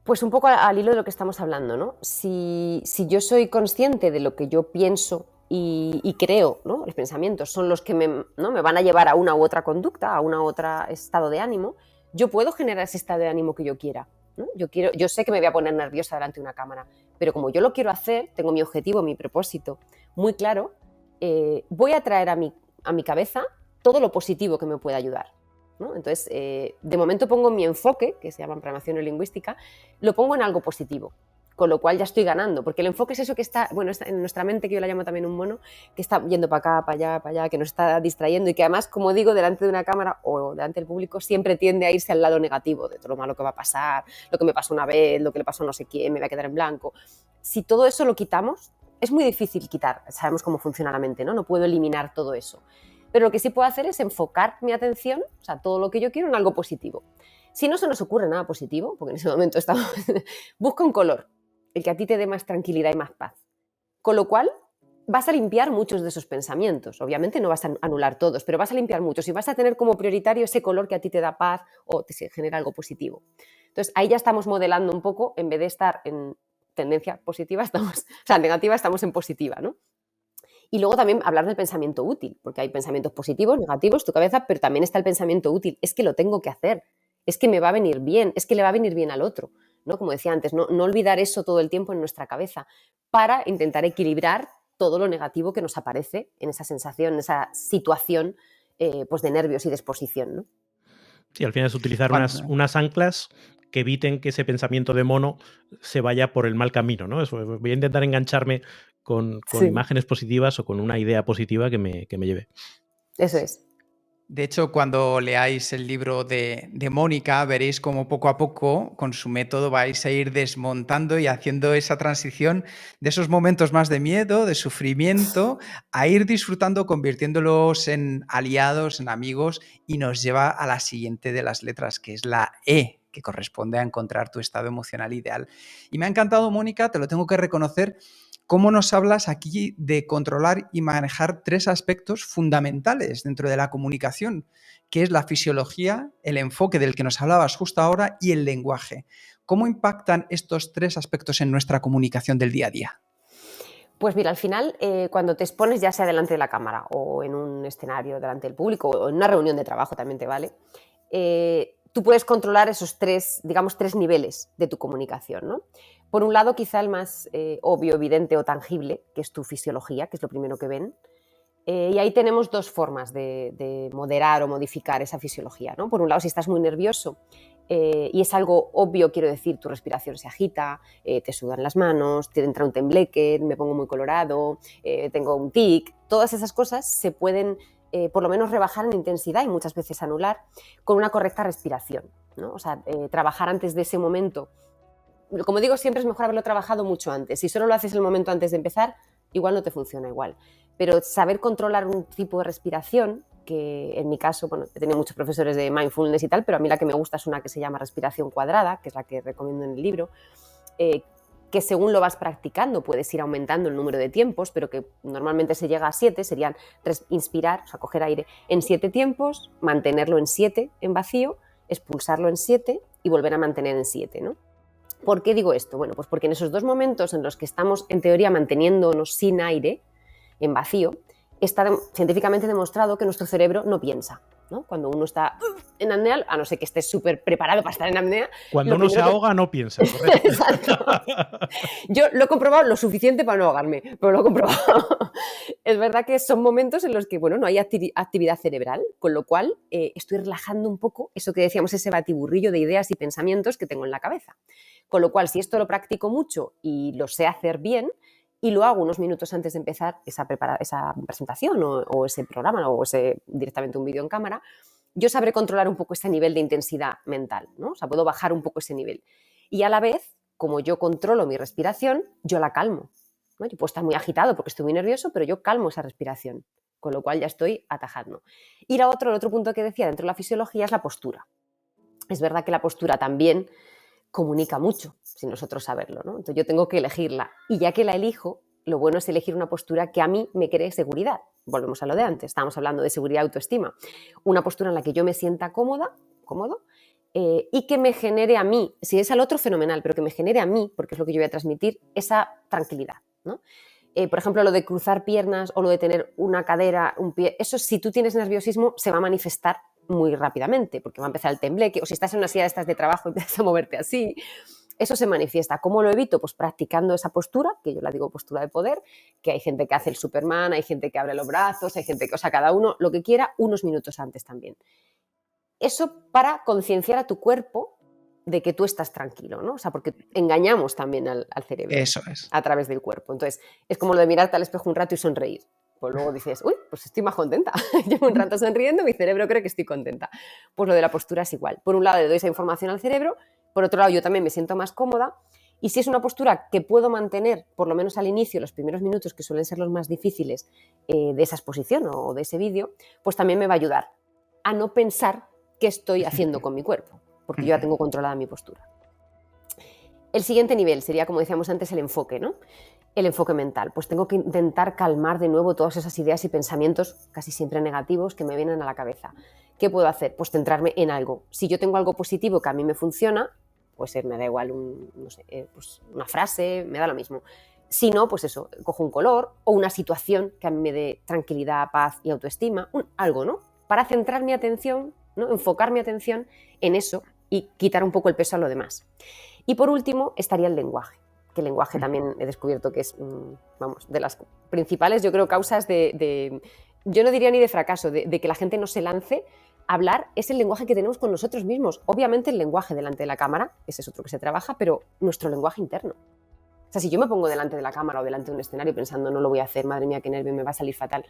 Pues un poco al hilo de lo que estamos hablando, ¿no? Si yo soy consciente de lo que yo pienso y creo, ¿no? Los pensamientos son los que ¿no? me van a llevar a una u otra conducta, a una u otra estado de ánimo, yo puedo generar ese estado de ánimo que yo quiera, ¿no? Yo sé que me voy a poner nerviosa delante de una cámara, pero como yo lo quiero hacer, tengo mi objetivo, mi propósito muy claro, voy a traer a mi cabeza todo lo positivo que me pueda ayudar, ¿no? Entonces, de momento pongo mi enfoque, que se llama programación neurolingüística, lo pongo en algo positivo, con lo cual ya estoy ganando, porque el enfoque es eso que está en nuestra mente, que yo la llamo también un mono, que está yendo para acá, para allá, que nos está distrayendo y que además, como digo, delante de una cámara o delante del público siempre tiende a irse al lado negativo de todo lo malo que va a pasar, lo que me pasó una vez, lo que le pasó a no sé quién, me voy a quedar en blanco. Si todo eso lo quitamos, es muy difícil quitar, sabemos cómo funciona la mente, ¿no? No puedo eliminar todo eso. Pero lo que sí puedo hacer es enfocar mi atención, o sea, todo lo que yo quiero en algo positivo. Si no se nos ocurre nada positivo, porque en ese momento estamos, busca un color, el que a ti te dé más tranquilidad y más paz. Con lo cual, vas a limpiar muchos de esos pensamientos. Obviamente no vas a anular todos, pero vas a limpiar muchos y vas a tener como prioritario ese color que a ti te da paz o te genera algo positivo. Entonces, ahí ya estamos modelando un poco, en vez de estar en tendencia positiva, negativa, estamos en positiva, ¿no? Y luego también hablar del pensamiento útil, porque hay pensamientos positivos, negativos, tu cabeza, pero también está el pensamiento útil. Es que lo tengo que hacer, es que me va a venir bien, es que le va a venir bien al otro, ¿no? Como decía antes, no olvidar eso todo el tiempo en nuestra cabeza para intentar equilibrar todo lo negativo que nos aparece en esa sensación, en esa situación pues de nervios y de exposición, ¿no? Sí, al final es utilizar unas anclas que eviten que ese pensamiento de mono se vaya por el mal camino, ¿no? Voy a intentar engancharme con Sí. imágenes positivas o con una idea positiva que me lleve. Eso es. De hecho, cuando leáis el libro de Mónica, veréis cómo poco a poco, con su método, vais a ir desmontando y haciendo esa transición de esos momentos más de miedo, de sufrimiento, a ir disfrutando, convirtiéndolos en aliados, en amigos, y nos lleva a la siguiente de las letras, que es la E, que corresponde a encontrar tu estado emocional ideal. Y me ha encantado, Mónica, te lo tengo que reconocer, ¿Cómo nos hablas aquí de controlar y manejar 3 aspectos fundamentales dentro de la comunicación, que es la fisiología, el enfoque del que nos hablabas justo ahora y el lenguaje? ¿Cómo impactan estos 3 aspectos en nuestra comunicación del día a día? Pues mira, al final, cuando te expones ya sea delante de la cámara o en un escenario delante del público o en una reunión de trabajo también te vale, tú puedes controlar esos 3 niveles de tu comunicación, ¿no? Por un lado, quizá el más obvio, evidente o tangible, que es tu fisiología, que es lo primero que ven. Y ahí tenemos 2 formas de moderar o modificar esa fisiología, ¿no? Por un lado, si estás muy nervioso y es algo obvio, quiero decir, tu respiración se agita, te sudan las manos, te entra un tembleque, me pongo muy colorado, tengo un tic, todas esas cosas se pueden por lo menos rebajar en intensidad y muchas veces anular con una correcta respiración, ¿no? O sea, trabajar antes de ese momento. Como digo, siempre es mejor haberlo trabajado mucho antes. Si solo lo haces el momento antes de empezar, igual no te funciona igual. Pero saber controlar un tipo de respiración, que en mi caso, bueno, he tenido muchos profesores de mindfulness y tal, pero a mí la que me gusta es una que se llama respiración cuadrada, que es la que recomiendo en el libro, que según lo vas practicando puedes ir aumentando el número de tiempos, pero que normalmente se llega a 7, serían inspirar, o sea, coger aire en 7 tiempos, mantenerlo en 7 en vacío, expulsarlo en 7 y volver a mantener en 7, ¿no? ¿Por qué digo esto? Bueno, pues porque en esos 2 momentos en los que estamos, en teoría, manteniéndonos sin aire, en vacío, está científicamente demostrado que nuestro cerebro no piensa, ¿no? Cuando uno está en apnea, a no ser que estés súper preparado para estar en apnea... Cuando uno se ahoga, no piensa, correcto. Exacto. Yo lo he comprobado lo suficiente para no ahogarme, pero lo he comprobado. Es verdad que son momentos en los que, bueno, no hay actividad cerebral, con lo cual estoy relajando un poco eso que decíamos, ese batiburrillo de ideas y pensamientos que tengo en la cabeza. Con lo cual, si esto lo practico mucho y lo sé hacer bien, y lo hago unos minutos antes de empezar esa presentación o ese programa o directamente un vídeo en cámara, yo sabré controlar un poco ese nivel de intensidad mental, ¿no? O sea, puedo bajar un poco ese nivel. Y a la vez, como yo controlo mi respiración, yo la calmo, ¿no? Yo puedo estar muy agitado porque estoy muy nervioso, pero yo calmo esa respiración, con lo cual ya estoy atajando. Y el otro punto que decía dentro de la fisiología es la postura. Es verdad que la postura también comunica mucho, sin nosotros saberlo, ¿no? Entonces yo tengo que elegirla. Y ya que la elijo, lo bueno es elegir una postura que a mí me cree seguridad. Volvemos a lo de antes, estábamos hablando de seguridad y autoestima. Una postura en la que yo me sienta cómodo, y que me genere a mí, si es al otro, fenomenal, pero que me genere a mí, porque es lo que yo voy a transmitir, esa tranquilidad, ¿no? Por ejemplo, lo de cruzar piernas o lo de tener una cadera, un pie, eso si tú tienes nerviosismo se va a manifestar muy rápidamente, porque va a empezar el tembleque, o si estás en una silla de estas de trabajo y empiezas a moverte así, eso se manifiesta. ¿Cómo lo evito? Pues practicando esa postura, que yo la digo postura de poder, que hay gente que hace el Superman, hay gente que abre los brazos, hay gente que, o sea, cada uno lo que quiera, unos minutos antes también. Eso para concienciar a tu cuerpo de que tú estás tranquilo, ¿no? O sea, porque engañamos también al cerebro. Eso es. A través del cuerpo. Entonces, es como lo de mirarte al espejo un rato y sonreír. Pues luego dices, uy, pues estoy más contenta. Llevo un rato sonriendo, mi cerebro cree que estoy contenta. Pues lo de la postura es igual. Por un lado le doy esa información al cerebro, por otro lado yo también me siento más cómoda, y si es una postura que puedo mantener, por lo menos al inicio, los primeros minutos, que suelen ser los más difíciles de esa exposición o de ese vídeo, pues también me va a ayudar a no pensar qué estoy haciendo con mi cuerpo, porque yo ya tengo controlada mi postura. El siguiente nivel sería, como decíamos antes, el enfoque, ¿no? El enfoque mental. Pues tengo que intentar calmar de nuevo todas esas ideas y pensamientos, casi siempre negativos, que me vienen a la cabeza. ¿Qué puedo hacer? Pues centrarme en algo. Si yo tengo algo positivo que a mí me funciona, pues me da igual pues una frase, me da lo mismo. Si no, pues eso, cojo un color o una situación que a mí me dé tranquilidad, paz y autoestima, algo, ¿no? Para centrar mi atención, ¿no? Enfocar mi atención en eso y quitar un poco el peso a lo demás. Y por último estaría el lenguaje, que el lenguaje también he descubierto que es, vamos, de las principales, yo creo, causas yo no diría ni de fracaso, de que la gente no se lance a hablar, es el lenguaje que tenemos con nosotros mismos. Obviamente el lenguaje delante de la cámara, ese es otro que se trabaja, pero nuestro lenguaje interno. O sea, si yo me pongo delante de la cámara o delante de un escenario pensando, no lo voy a hacer, madre mía, qué nervio, me va a salir fatal,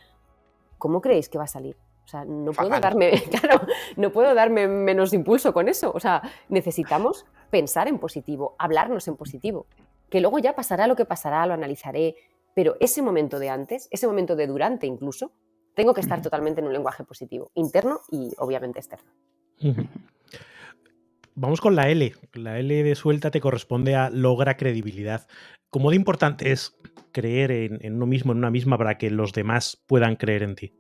¿cómo creéis que va a salir? O sea, no puedo darme menos impulso con eso. O sea, necesitamos pensar en positivo, hablarnos en positivo. Que luego ya pasará lo que pasará, lo analizaré. Pero ese momento de antes, ese momento de durante incluso, tengo que estar totalmente en un lenguaje positivo, interno y obviamente externo. Vamos con la L. La L de suéltate corresponde a logra credibilidad. ¿Cómo de importante es creer en uno mismo, en una misma, para que los demás puedan creer en ti?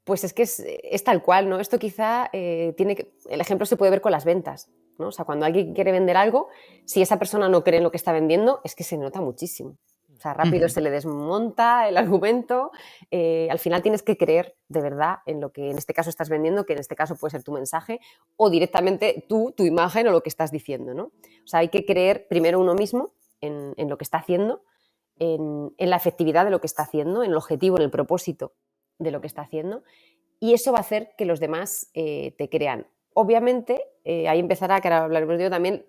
Pues es que es tal cual, ¿no? Esto quizá el ejemplo se puede ver con las ventas, ¿no? O sea, cuando alguien quiere vender algo, si esa persona no cree en lo que está vendiendo, es que se nota muchísimo. O sea, rápido se le desmonta el argumento. Al final tienes que creer de verdad en lo que en este caso estás vendiendo, que en este caso puede ser tu mensaje, o directamente tu imagen o lo que estás diciendo, ¿no? O sea, hay que creer primero uno mismo en lo que está haciendo, en la efectividad de lo que está haciendo, en el objetivo, en el propósito de lo que está haciendo, y eso va a hacer que los demás te crean. Obviamente, ahí empezará, que ahora hablaremos de ello también,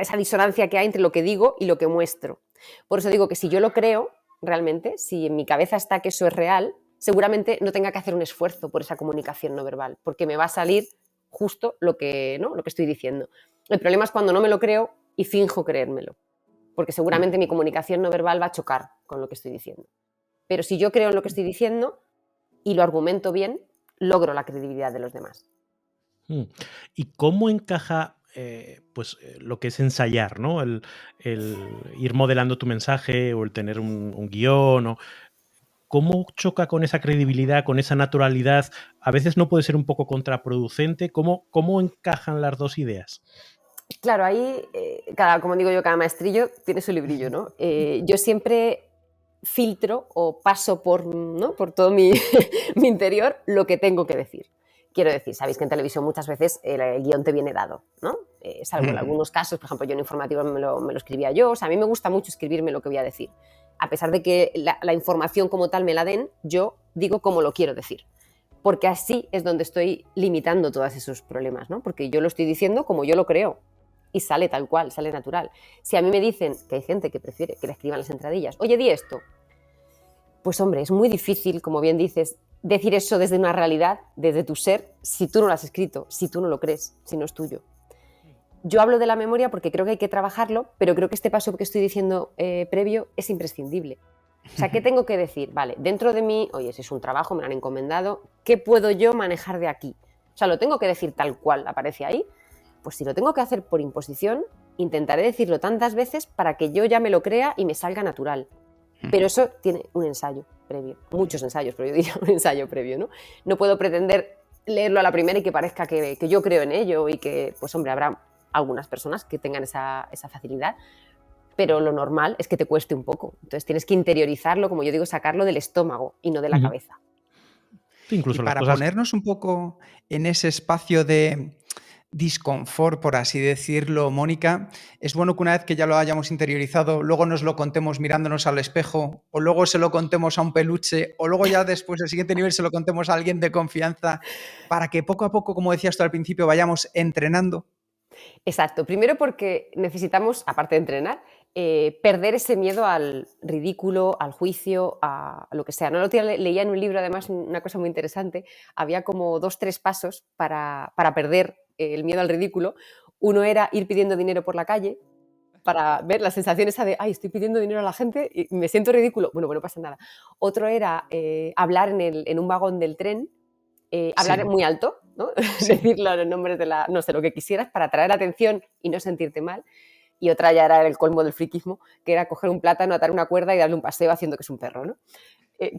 esa disonancia que hay entre lo que digo y lo que muestro. Por eso digo que si yo lo creo realmente, si en mi cabeza está que eso es real, seguramente no tenga que hacer un esfuerzo por esa comunicación no verbal, porque me va a salir justo lo que, ¿no? Lo que estoy diciendo. El problema es cuando no me lo creo y finjo creérmelo, porque seguramente mi comunicación no verbal va a chocar con lo que estoy diciendo. Pero si yo creo en lo que estoy diciendo y lo argumento bien, logro la credibilidad de los demás. ¿Y cómo encaja lo que es ensayar, ¿no? El ir modelando tu mensaje o el tener un guión? ¿Cómo choca con esa credibilidad, con esa naturalidad? A veces no puede ser un poco contraproducente. ¿Cómo encajan las dos ideas? Claro, ahí, como digo yo, cada maestrillo tiene su librillo, ¿no? Yo siempre filtro o paso por todo mi interior lo que tengo que decir. Quiero decir, sabéis que en televisión muchas veces el guión te viene dado, ¿no? Salvo en algunos casos, por ejemplo, yo en informativo me lo escribía yo. O sea, a mí me gusta mucho escribirme lo que voy a decir. A pesar de que la información como tal me la den, yo digo cómo lo quiero decir. Porque así es donde estoy limitando todos esos problemas, ¿no? Porque yo lo estoy diciendo como yo lo creo. Y sale tal cual, sale natural. Si a mí me dicen que hay gente que prefiere que le escriban las entradillas, oye, di esto, pues hombre, es muy difícil, como bien dices, decir eso desde una realidad, desde tu ser, si tú no lo has escrito, si tú no lo crees, si no es tuyo. Yo hablo de la memoria porque creo que hay que trabajarlo, pero creo que este paso que estoy diciendo previo es imprescindible. O sea, ¿qué tengo que decir? Vale, dentro de mí, oye, si es un trabajo, me lo han encomendado, ¿qué puedo yo manejar de aquí? O sea, ¿lo tengo que decir tal cual aparece ahí? Pues si lo tengo que hacer por imposición, intentaré decirlo tantas veces para que yo ya me lo crea y me salga natural. Pero eso tiene un ensayo previo, muchos ensayos, pero yo diría un ensayo previo, ¿no? No puedo pretender leerlo a la primera y que parezca que yo creo en ello y que, pues hombre, habrá algunas personas que tengan esa facilidad, pero lo normal es que te cueste un poco. Entonces tienes que interiorizarlo, como yo digo, sacarlo del estómago y no de la cabeza. Sí, incluso y para ponernos un poco en ese espacio de disconfort, por así decirlo, Mónica, es bueno que una vez que ya lo hayamos interiorizado, luego nos lo contemos mirándonos al espejo, o luego se lo contemos a un peluche, o luego ya después, el siguiente nivel, se lo contemos a alguien de confianza, para que poco a poco, como decías tú al principio, vayamos entrenando. Exacto. Primero porque necesitamos, aparte de entrenar, perder ese miedo al ridículo, al juicio, a lo que sea. No, el otro día leía en un libro, además, una cosa muy interesante. Había como 2-3 pasos para perder el miedo al ridículo. Uno era ir pidiendo dinero por la calle para ver la sensación esa de, ay, estoy pidiendo dinero a la gente y me siento ridículo. Bueno, no pasa nada. Otro era hablar en un vagón del tren, hablar muy alto, ¿no? Decir los nombres de no sé, lo que quisieras para atraer atención y no sentirte mal. Y otra ya era el colmo del friquismo, que era coger un plátano, atar una cuerda y darle un paseo haciendo que es un perro, ¿no?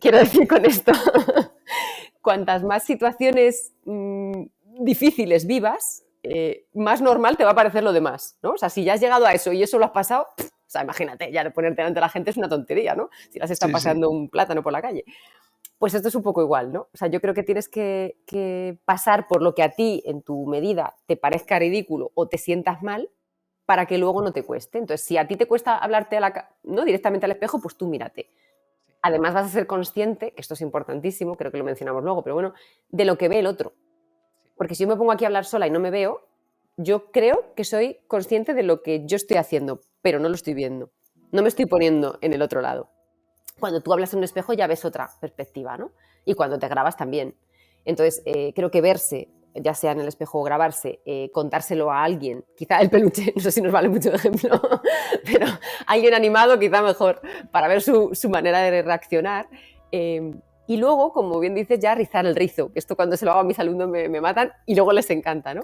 Quiero decir con esto, cuantas más situaciones difíciles vivas, más normal te va a parecer lo demás, ¿no? O sea, si ya has llegado a eso y eso lo has pasado, o sea, imagínate, ya ponerte delante de la gente es una tontería, ¿no? Si las están pasando un plátano por la calle. Pues esto es un poco igual, ¿no? O sea, yo creo que tienes que pasar por lo que a ti, en tu medida, te parezca ridículo o te sientas mal para que luego no te cueste. Entonces, si a ti te cuesta hablarte ¿no? directamente al espejo, pues tú mírate. Además vas a ser consciente, que esto es importantísimo, creo que lo mencionamos luego, pero bueno, de lo que ve el otro. Porque si yo me pongo aquí a hablar sola y no me veo, yo creo que soy consciente de lo que yo estoy haciendo, pero no lo estoy viendo. No me estoy poniendo en el otro lado. Cuando tú hablas en un espejo ya ves otra perspectiva, ¿no? Y cuando te grabas también. Entonces, creo que verse, ya sea en el espejo o grabarse, contárselo a alguien, quizá el peluche, no sé si nos vale mucho de ejemplo, pero alguien animado quizá mejor, para ver su manera de reaccionar. Y luego, como bien dices, ya rizar el rizo, que esto cuando se lo hago a mis alumnos me matan y luego les encanta, ¿no?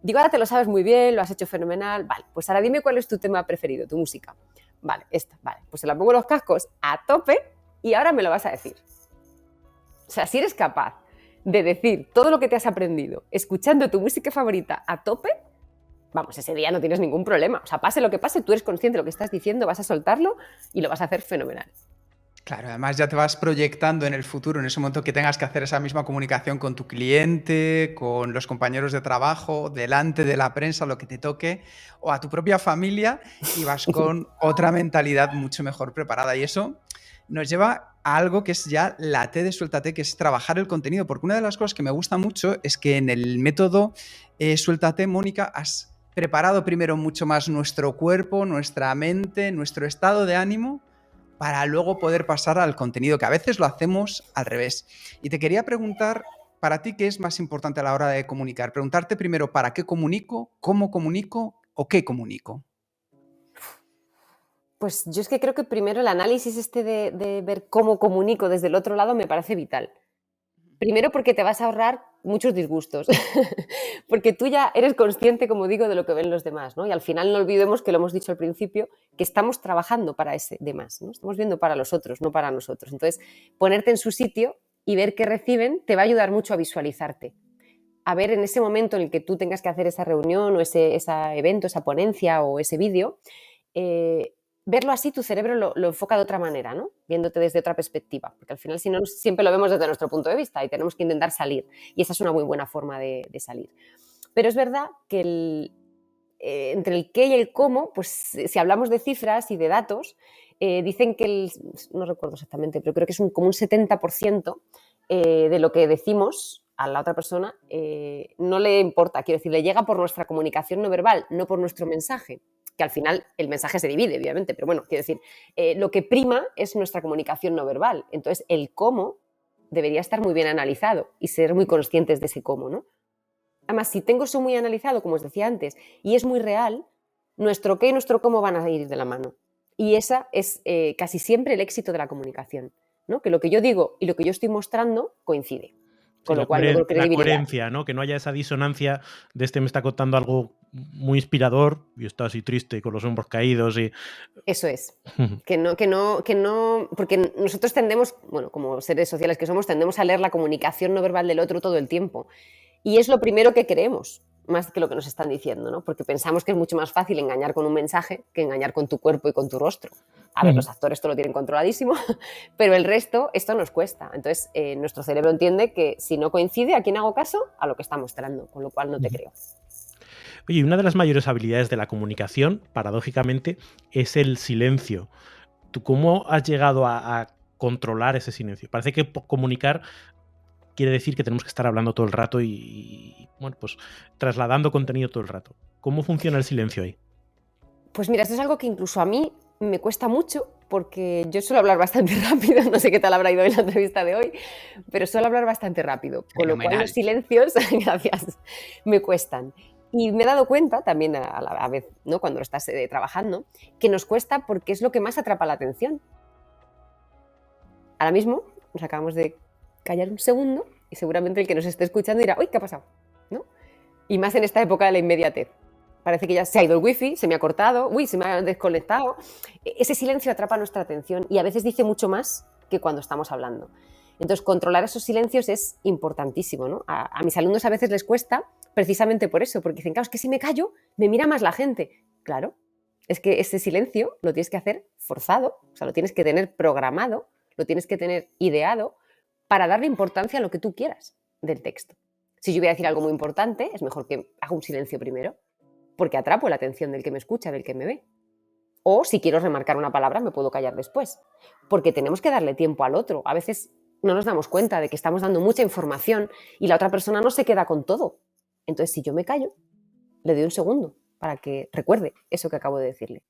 Digo, ahora te lo sabes muy bien, lo has hecho fenomenal. Vale, pues ahora dime cuál es tu tema preferido, tu música. Vale, esta, vale. Pues se la pongo los cascos a tope y ahora me lo vas a decir. O sea, si eres capaz de decir todo lo que te has aprendido escuchando tu música favorita a tope, vamos, ese día no tienes ningún problema. O sea, pase lo que pase, tú eres consciente de lo que estás diciendo, vas a soltarlo y lo vas a hacer fenomenal. Claro, además ya te vas proyectando en el futuro, en ese momento que tengas que hacer esa misma comunicación con tu cliente, con los compañeros de trabajo, delante de la prensa, lo que te toque, o a tu propia familia, y vas con otra mentalidad mucho mejor preparada. Y eso nos lleva a algo que es ya la T de Suéltate, que es trabajar el contenido, porque una de las cosas que me gusta mucho es que en el método Suéltate, Mónica, has preparado primero mucho más nuestro cuerpo, nuestra mente, nuestro estado de ánimo, para luego poder pasar al contenido, que a veces lo hacemos al revés. Y te quería preguntar, para ti, ¿qué es más importante a la hora de comunicar? Preguntarte primero, ¿para qué comunico? ¿Cómo comunico? ¿O qué comunico? Pues yo es que creo que primero el análisis de ver cómo comunico desde el otro lado me parece vital. Primero porque te vas a ahorrar muchos disgustos, porque tú ya eres consciente, como digo, de lo que ven los demás, ¿no? Y al final no olvidemos, que lo hemos dicho al principio, que estamos trabajando para ese demás, ¿no? Estamos viendo para los otros, no para nosotros. Entonces, ponerte en su sitio y ver qué reciben te va a ayudar mucho a visualizarte. A ver en ese momento en el que tú tengas que hacer esa reunión o ese evento, esa ponencia o ese vídeo, verlo así, tu cerebro lo enfoca de otra manera, ¿no? Viéndote desde otra perspectiva, porque al final si no siempre lo vemos desde nuestro punto de vista y tenemos que intentar salir, y esa es una muy buena forma de salir. Pero es verdad que entre el qué y el cómo, pues si hablamos de cifras y de datos, dicen que no recuerdo exactamente, pero creo que es como un 70% de lo que decimos a la otra persona no le importa, quiero decir, le llega por nuestra comunicación no verbal, no por nuestro mensaje, que al final el mensaje se divide, obviamente, pero bueno, quiero decir, lo que prima es nuestra comunicación no verbal. Entonces, el cómo debería estar muy bien analizado y ser muy conscientes de ese cómo, ¿no? Además, si tengo eso muy analizado, como os decía antes, y es muy real, nuestro qué y nuestro cómo van a ir de la mano. Y esa es casi siempre el éxito de la comunicación, ¿no? Que lo que yo digo y lo que yo estoy mostrando coincide. Con lo cual, la coherencia, ¿no? Que no haya esa disonancia de me está contando algo muy inspirador y está así triste con los hombros caídos. Eso es. que no, porque nosotros tendemos, bueno, como seres sociales que somos, tendemos a leer la comunicación no verbal del otro todo el tiempo. Y es lo primero que creemos, más que lo que nos están diciendo, ¿no? Porque pensamos que es mucho más fácil engañar con un mensaje que engañar con tu cuerpo y con tu rostro. A ver, los actores esto lo tienen controladísimo, pero el resto, esto nos cuesta. Entonces, nuestro cerebro entiende que si no coincide, ¿a quién hago caso? A lo que está mostrando, con lo cual no te creo. Oye, una de las mayores habilidades de la comunicación, paradójicamente, es el silencio. ¿Tú cómo has llegado a controlar ese silencio? Parece que comunicar quiere decir que tenemos que estar hablando todo el rato y bueno, pues trasladando contenido todo el rato. ¿Cómo funciona el silencio ahí? Pues mira, esto es algo que incluso a mí me cuesta mucho, porque yo suelo hablar bastante rápido, no sé qué tal habrá ido en la entrevista de hoy, pero suelo hablar bastante rápido, con lo cual los silencios, gracias, me cuestan. Y me he dado cuenta también a la vez, ¿no? Cuando lo estás trabajando, que nos cuesta porque es lo que más atrapa la atención. Ahora mismo nos acabamos de callar un segundo y seguramente el que nos esté escuchando dirá, uy, ¿qué ha pasado? ¿No? Y más en esta época de la inmediatez. Parece que ya se ha ido el wifi, se me ha cortado, uy, se me ha desconectado. Ese silencio atrapa nuestra atención y a veces dice mucho más que cuando estamos hablando. Entonces, controlar esos silencios es importantísimo, ¿no? A mis alumnos a veces les cuesta precisamente por eso, porque dicen, claro, es que si me callo, me mira más la gente. Claro, es que ese silencio lo tienes que hacer forzado, o sea, lo tienes que tener programado, lo tienes que tener ideado para darle importancia a lo que tú quieras del texto. Si yo voy a decir algo muy importante, es mejor que haga un silencio primero, porque atrapo la atención del que me escucha, del que me ve. O si quiero remarcar una palabra, me puedo callar después, porque tenemos que darle tiempo al otro. A veces no nos damos cuenta de que estamos dando mucha información y la otra persona no se queda con todo. Entonces, si yo me callo, le doy un segundo para que recuerde eso que acabo de decirle.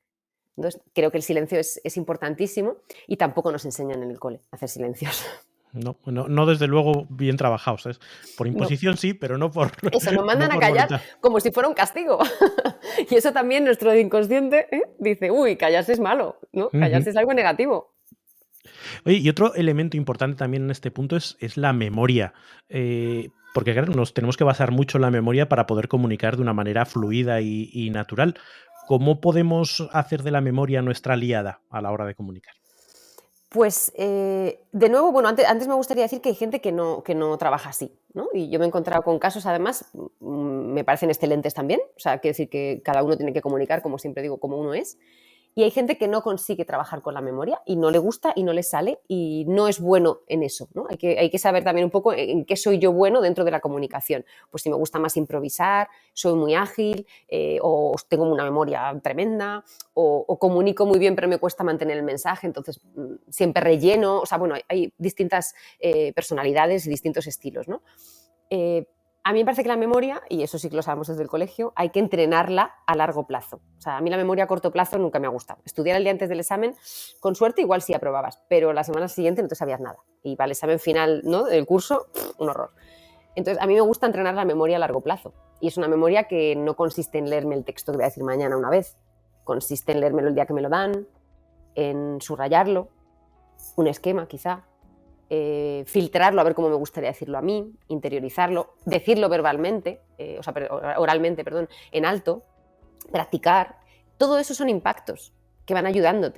Entonces, creo que el silencio es importantísimo y tampoco nos enseñan en el cole a hacer silencios. No, desde luego bien trabajados, ¿sabes? Por imposición no. Sí, pero no por... Eso, nos mandan a callar voluntad. Como si fuera un castigo. Y eso también nuestro inconsciente dice, uy, callarse es malo, ¿no? Callarse es algo negativo. Oye, y otro elemento importante también en este punto es la memoria. porque claro, nos tenemos que basar mucho en la memoria para poder comunicar de una manera fluida y natural. ¿Cómo podemos hacer de la memoria nuestra aliada a la hora de comunicar? Pues, de nuevo, bueno, antes me gustaría decir que hay gente que no trabaja así, ¿no? Y yo me he encontrado con casos, además, me parecen excelentes también. O sea, quiero decir que cada uno tiene que comunicar, como siempre digo, como uno es. Y hay gente que no consigue trabajar con la memoria y no le gusta y no le sale y no es bueno en eso, ¿no? Hay que saber también un poco en qué soy yo bueno dentro de la comunicación. Pues si me gusta más improvisar, soy muy ágil, o tengo una memoria tremenda, o comunico muy bien pero me cuesta mantener el mensaje, entonces siempre relleno. O sea, bueno, hay distintas personalidades y distintos estilos, ¿no? A mí me parece que la memoria, y eso sí que lo sabemos desde el colegio, hay que entrenarla a largo plazo. O sea, a mí la memoria a corto plazo nunca me ha gustado. Estudiar el día antes del examen, con suerte igual sí aprobabas, pero la semana siguiente no te sabías nada. Y para el examen final, ¿no?, del curso, un horror. Entonces, a mí me gusta entrenar la memoria a largo plazo. Y es una memoria que no consiste en leerme el texto que voy a decir mañana una vez. Consiste en leérmelo el día que me lo dan, en subrayarlo, un esquema quizá, filtrarlo a ver cómo me gustaría decirlo a mí, interiorizarlo, decirlo verbalmente, oralmente, en alto, practicar. Todo eso son impactos que van ayudando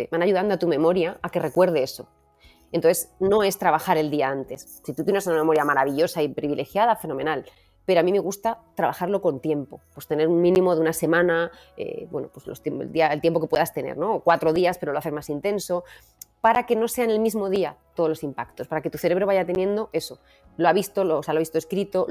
a tu memoria a que recuerde eso. Entonces, no es trabajar el día antes. Si tú tienes una memoria maravillosa y privilegiada, fenomenal. Pero a mí me gusta trabajarlo con tiempo, pues tener un mínimo de una semana, pues el tiempo que puedas tener, ¿no? O 4 días, pero lo haces más intenso, para que no sean el mismo día todos los impactos, para que tu cerebro vaya teniendo eso. Lo ha visto, lo ha visto escrito,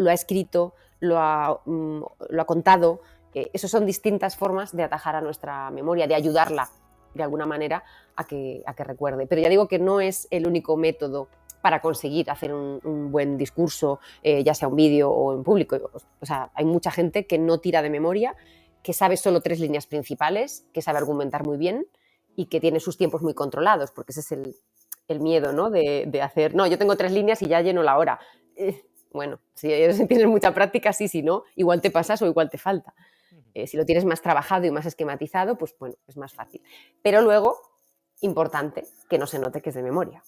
lo ha contado. Esas son distintas formas de atajar a nuestra memoria, de ayudarla de alguna manera a que recuerde. Pero ya digo que no es el único método para conseguir hacer un buen discurso, ya sea un vídeo o en público. O sea, hay mucha gente que no tira de memoria, que sabe solo 3 líneas principales, que sabe argumentar muy bien y que tiene sus tiempos muy controlados, porque ese es el miedo, ¿no?, de hacer, no, yo tengo 3 líneas y ya lleno la hora. Bueno, si tienes mucha práctica, sí, si no, igual te pasas o igual te falta. Si lo tienes más trabajado y más esquematizado, pues bueno, es más fácil. Pero luego, importante, que no se note que es de memoria.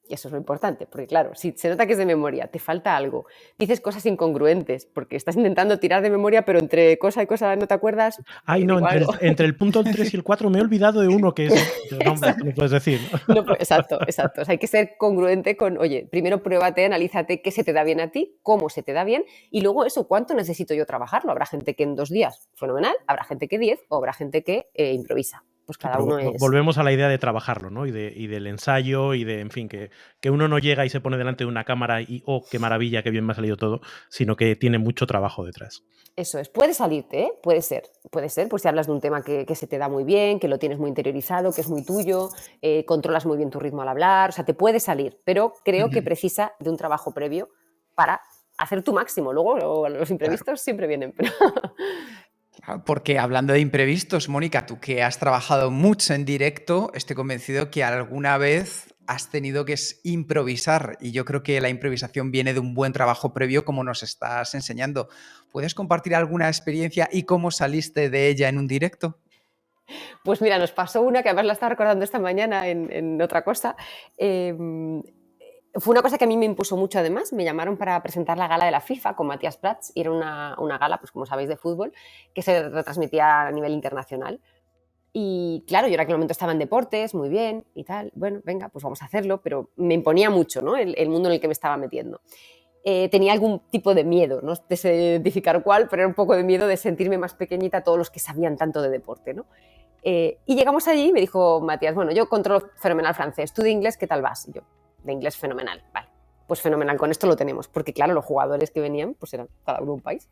Y eso es lo importante, porque claro, si se nota que es de memoria, te falta algo, dices cosas incongruentes, porque estás intentando tirar de memoria, pero entre cosa y cosa no te acuerdas. Ay, no, entre el punto 3 y el 4 me he olvidado de uno que es... No, no puedes decir. No, exacto. O sea, hay que ser congruente con, oye, primero pruébate, analízate qué se te da bien a ti, cómo se te da bien, y luego eso, cuánto necesito yo trabajarlo. Habrá gente que en 2 días, fenomenal, habrá gente que 10, o habrá gente que improvisa. Pues cada uno es... Volvemos a la idea de trabajarlo, ¿no? Y del ensayo y de, en fin, que uno no llega y se pone delante de una cámara y, oh, qué maravilla, qué bien me ha salido todo, sino que tiene mucho trabajo detrás. Eso es. Puede salirte, ¿eh? Puede ser, pues si hablas de un tema que se te da muy bien, que lo tienes muy interiorizado, que es muy tuyo, controlas muy bien tu ritmo al hablar, o sea, te puede salir, pero creo que precisa de un trabajo previo para hacer tu máximo. Luego los imprevistos siempre vienen, pero... Porque hablando de imprevistos, Mónica, tú que has trabajado mucho en directo, estoy convencido que alguna vez has tenido que improvisar, y yo creo que la improvisación viene de un buen trabajo previo, como nos estás enseñando. ¿Puedes compartir alguna experiencia y cómo saliste de ella en un directo? Pues mira, nos pasó una que además la estaba recordando esta mañana en otra cosa. Fue una cosa que a mí me impuso mucho, además. Me llamaron para presentar la gala de la FIFA con Matías Prats, y era una gala, pues como sabéis, de fútbol, que se retransmitía a nivel internacional. Y claro, yo en aquel momento estaba en deportes, muy bien y tal. Bueno, venga, pues vamos a hacerlo, pero me imponía mucho, ¿no?, el mundo en el que me estaba metiendo. Tenía algún tipo de miedo, no sé identificar cuál, pero era un poco de miedo de sentirme más pequeñita a todos los que sabían tanto de deporte, ¿no? Y llegamos allí y me dijo Matías, bueno, yo controlo fenomenal francés, ¿tú de inglés qué tal vas? Y yo, de inglés fenomenal, vale, pues fenomenal, con esto lo tenemos, porque claro, los jugadores que venían pues eran cada uno un país.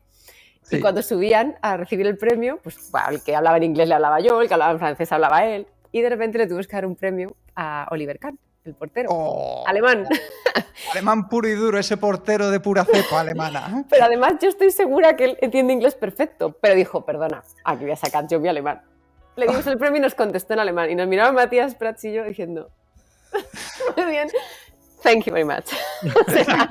Sí. Y cuando subían a recibir el premio, pues bueno, el que hablaba en inglés le hablaba yo, el que hablaba en francés hablaba él, y de repente le tuvimos que dar un premio a Oliver Kahn, el portero, alemán. Alemán puro y duro, ese portero de pura cepa alemana. Pero además yo estoy segura que él entiende inglés perfecto, pero dijo, perdona, aquí voy a sacar yo mi alemán. Le dimos el premio y nos contestó en alemán, y nos miraba Matías Prats y yo diciendo, muy bien, thank you very much. O sea,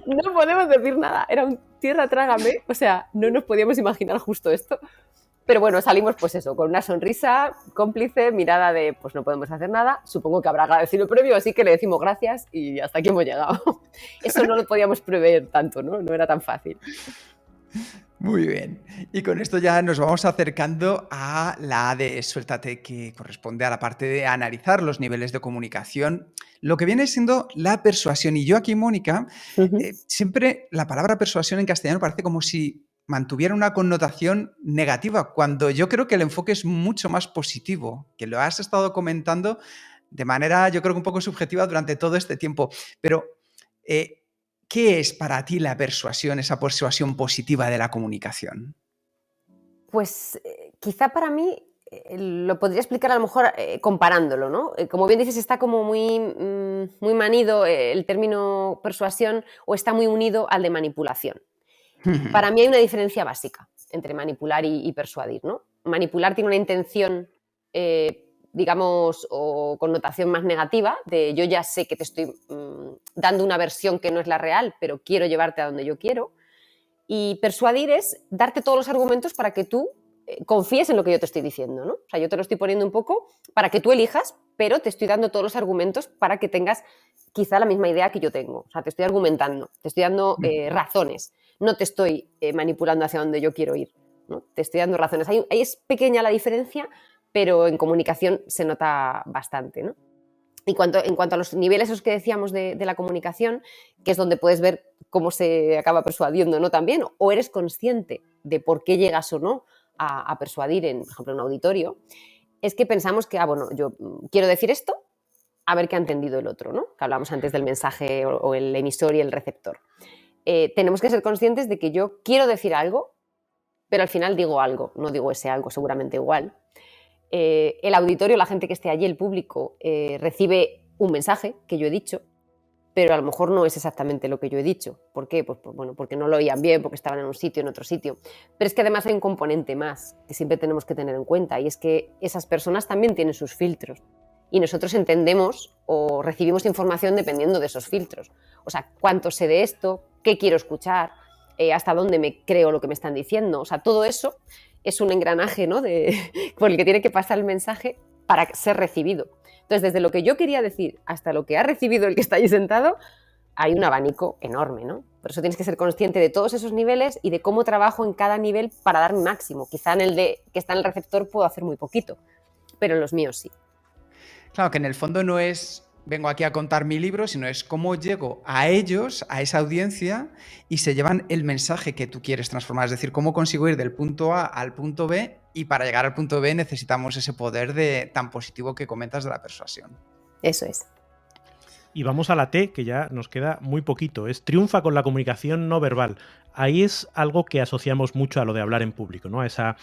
no podemos decir nada, era un tierra trágame, o sea, no nos podíamos imaginar justo esto. Pero bueno, salimos pues eso, con una sonrisa cómplice, mirada de pues no podemos hacer nada, supongo que habrá agradecido el premio, así que le decimos gracias y hasta aquí hemos llegado. Eso no lo podíamos prever tanto, ¿no? No era tan fácil. Muy bien. Y con esto ya nos vamos acercando a la A de Suéltate, que corresponde a la parte de analizar los niveles de comunicación, lo que viene siendo la persuasión. Y yo aquí, Mónica, siempre la palabra persuasión en castellano parece como si mantuviera una connotación negativa, cuando yo creo que el enfoque es mucho más positivo, que lo has estado comentando de manera, yo creo que un poco subjetiva durante todo este tiempo. Pero, ¿qué es para ti la persuasión, esa persuasión positiva de la comunicación? Pues quizá para mí lo podría explicar a lo mejor comparándolo, ¿no? Como bien dices, está como muy manido el término persuasión o está muy unido al de manipulación. Para mí hay una diferencia básica entre manipular y persuadir, ¿no? Manipular tiene una intención, digamos, o connotación más negativa, de yo ya sé que te estoy dando una versión que no es la real, pero quiero llevarte a donde yo quiero. Y persuadir es darte todos los argumentos para que tú confíes en lo que yo te estoy diciendo, ¿no? O sea, yo te lo estoy poniendo un poco para que tú elijas, pero te estoy dando todos los argumentos para que tengas quizá la misma idea que yo tengo. O sea, te estoy argumentando, te estoy dando razones. No te estoy manipulando hacia donde yo quiero ir, ¿no? Te estoy dando razones. Ahí es pequeña la diferencia, pero en comunicación se nota bastante, ¿no? En cuanto a los niveles esos que decíamos de la comunicación, que es donde puedes ver cómo se acaba persuadiendo, ¿no? También, o eres consciente de por qué llegas o no a persuadir en, por ejemplo, en un auditorio, es que pensamos que, bueno, yo quiero decir esto, a ver qué ha entendido el otro, ¿no? Que hablamos antes del mensaje o el emisor y el receptor. Tenemos que ser conscientes de que yo quiero decir algo, pero al final digo algo, no digo ese algo seguramente igual. El auditorio, la gente que esté allí, el público, recibe un mensaje que yo he dicho, pero a lo mejor no es exactamente lo que yo he dicho. ¿Por qué? Pues bueno, porque no lo oían bien, porque estaban en un sitio, en otro sitio. Pero es que además hay un componente más que siempre tenemos que tener en cuenta, y es que esas personas también tienen sus filtros. Y nosotros entendemos o recibimos información dependiendo de esos filtros. O sea, cuánto sé de esto, qué quiero escuchar, hasta dónde me creo lo que me están diciendo. O sea, todo eso es un engranaje, ¿no? Por el que tiene que pasar el mensaje para ser recibido. Entonces, desde lo que yo quería decir hasta lo que ha recibido el que está ahí sentado, hay un abanico enorme, ¿no? Por eso tienes que ser consciente de todos esos niveles y de cómo trabajo en cada nivel para dar mi máximo. Quizá en el que está en el receptor puedo hacer muy poquito, pero en los míos sí. Claro, que en el fondo no es vengo aquí a contar mi libro, sino es cómo llego a ellos, a esa audiencia, y se llevan el mensaje que tú quieres transformar. Es decir, cómo consigo ir del punto A al punto B, y para llegar al punto B necesitamos ese poder tan positivo que comentas de la persuasión. Eso es. Y vamos a la T, que ya nos queda muy poquito. Es triunfa con la comunicación no verbal. Ahí es algo que asociamos mucho a lo de hablar en público, ¿no? A esa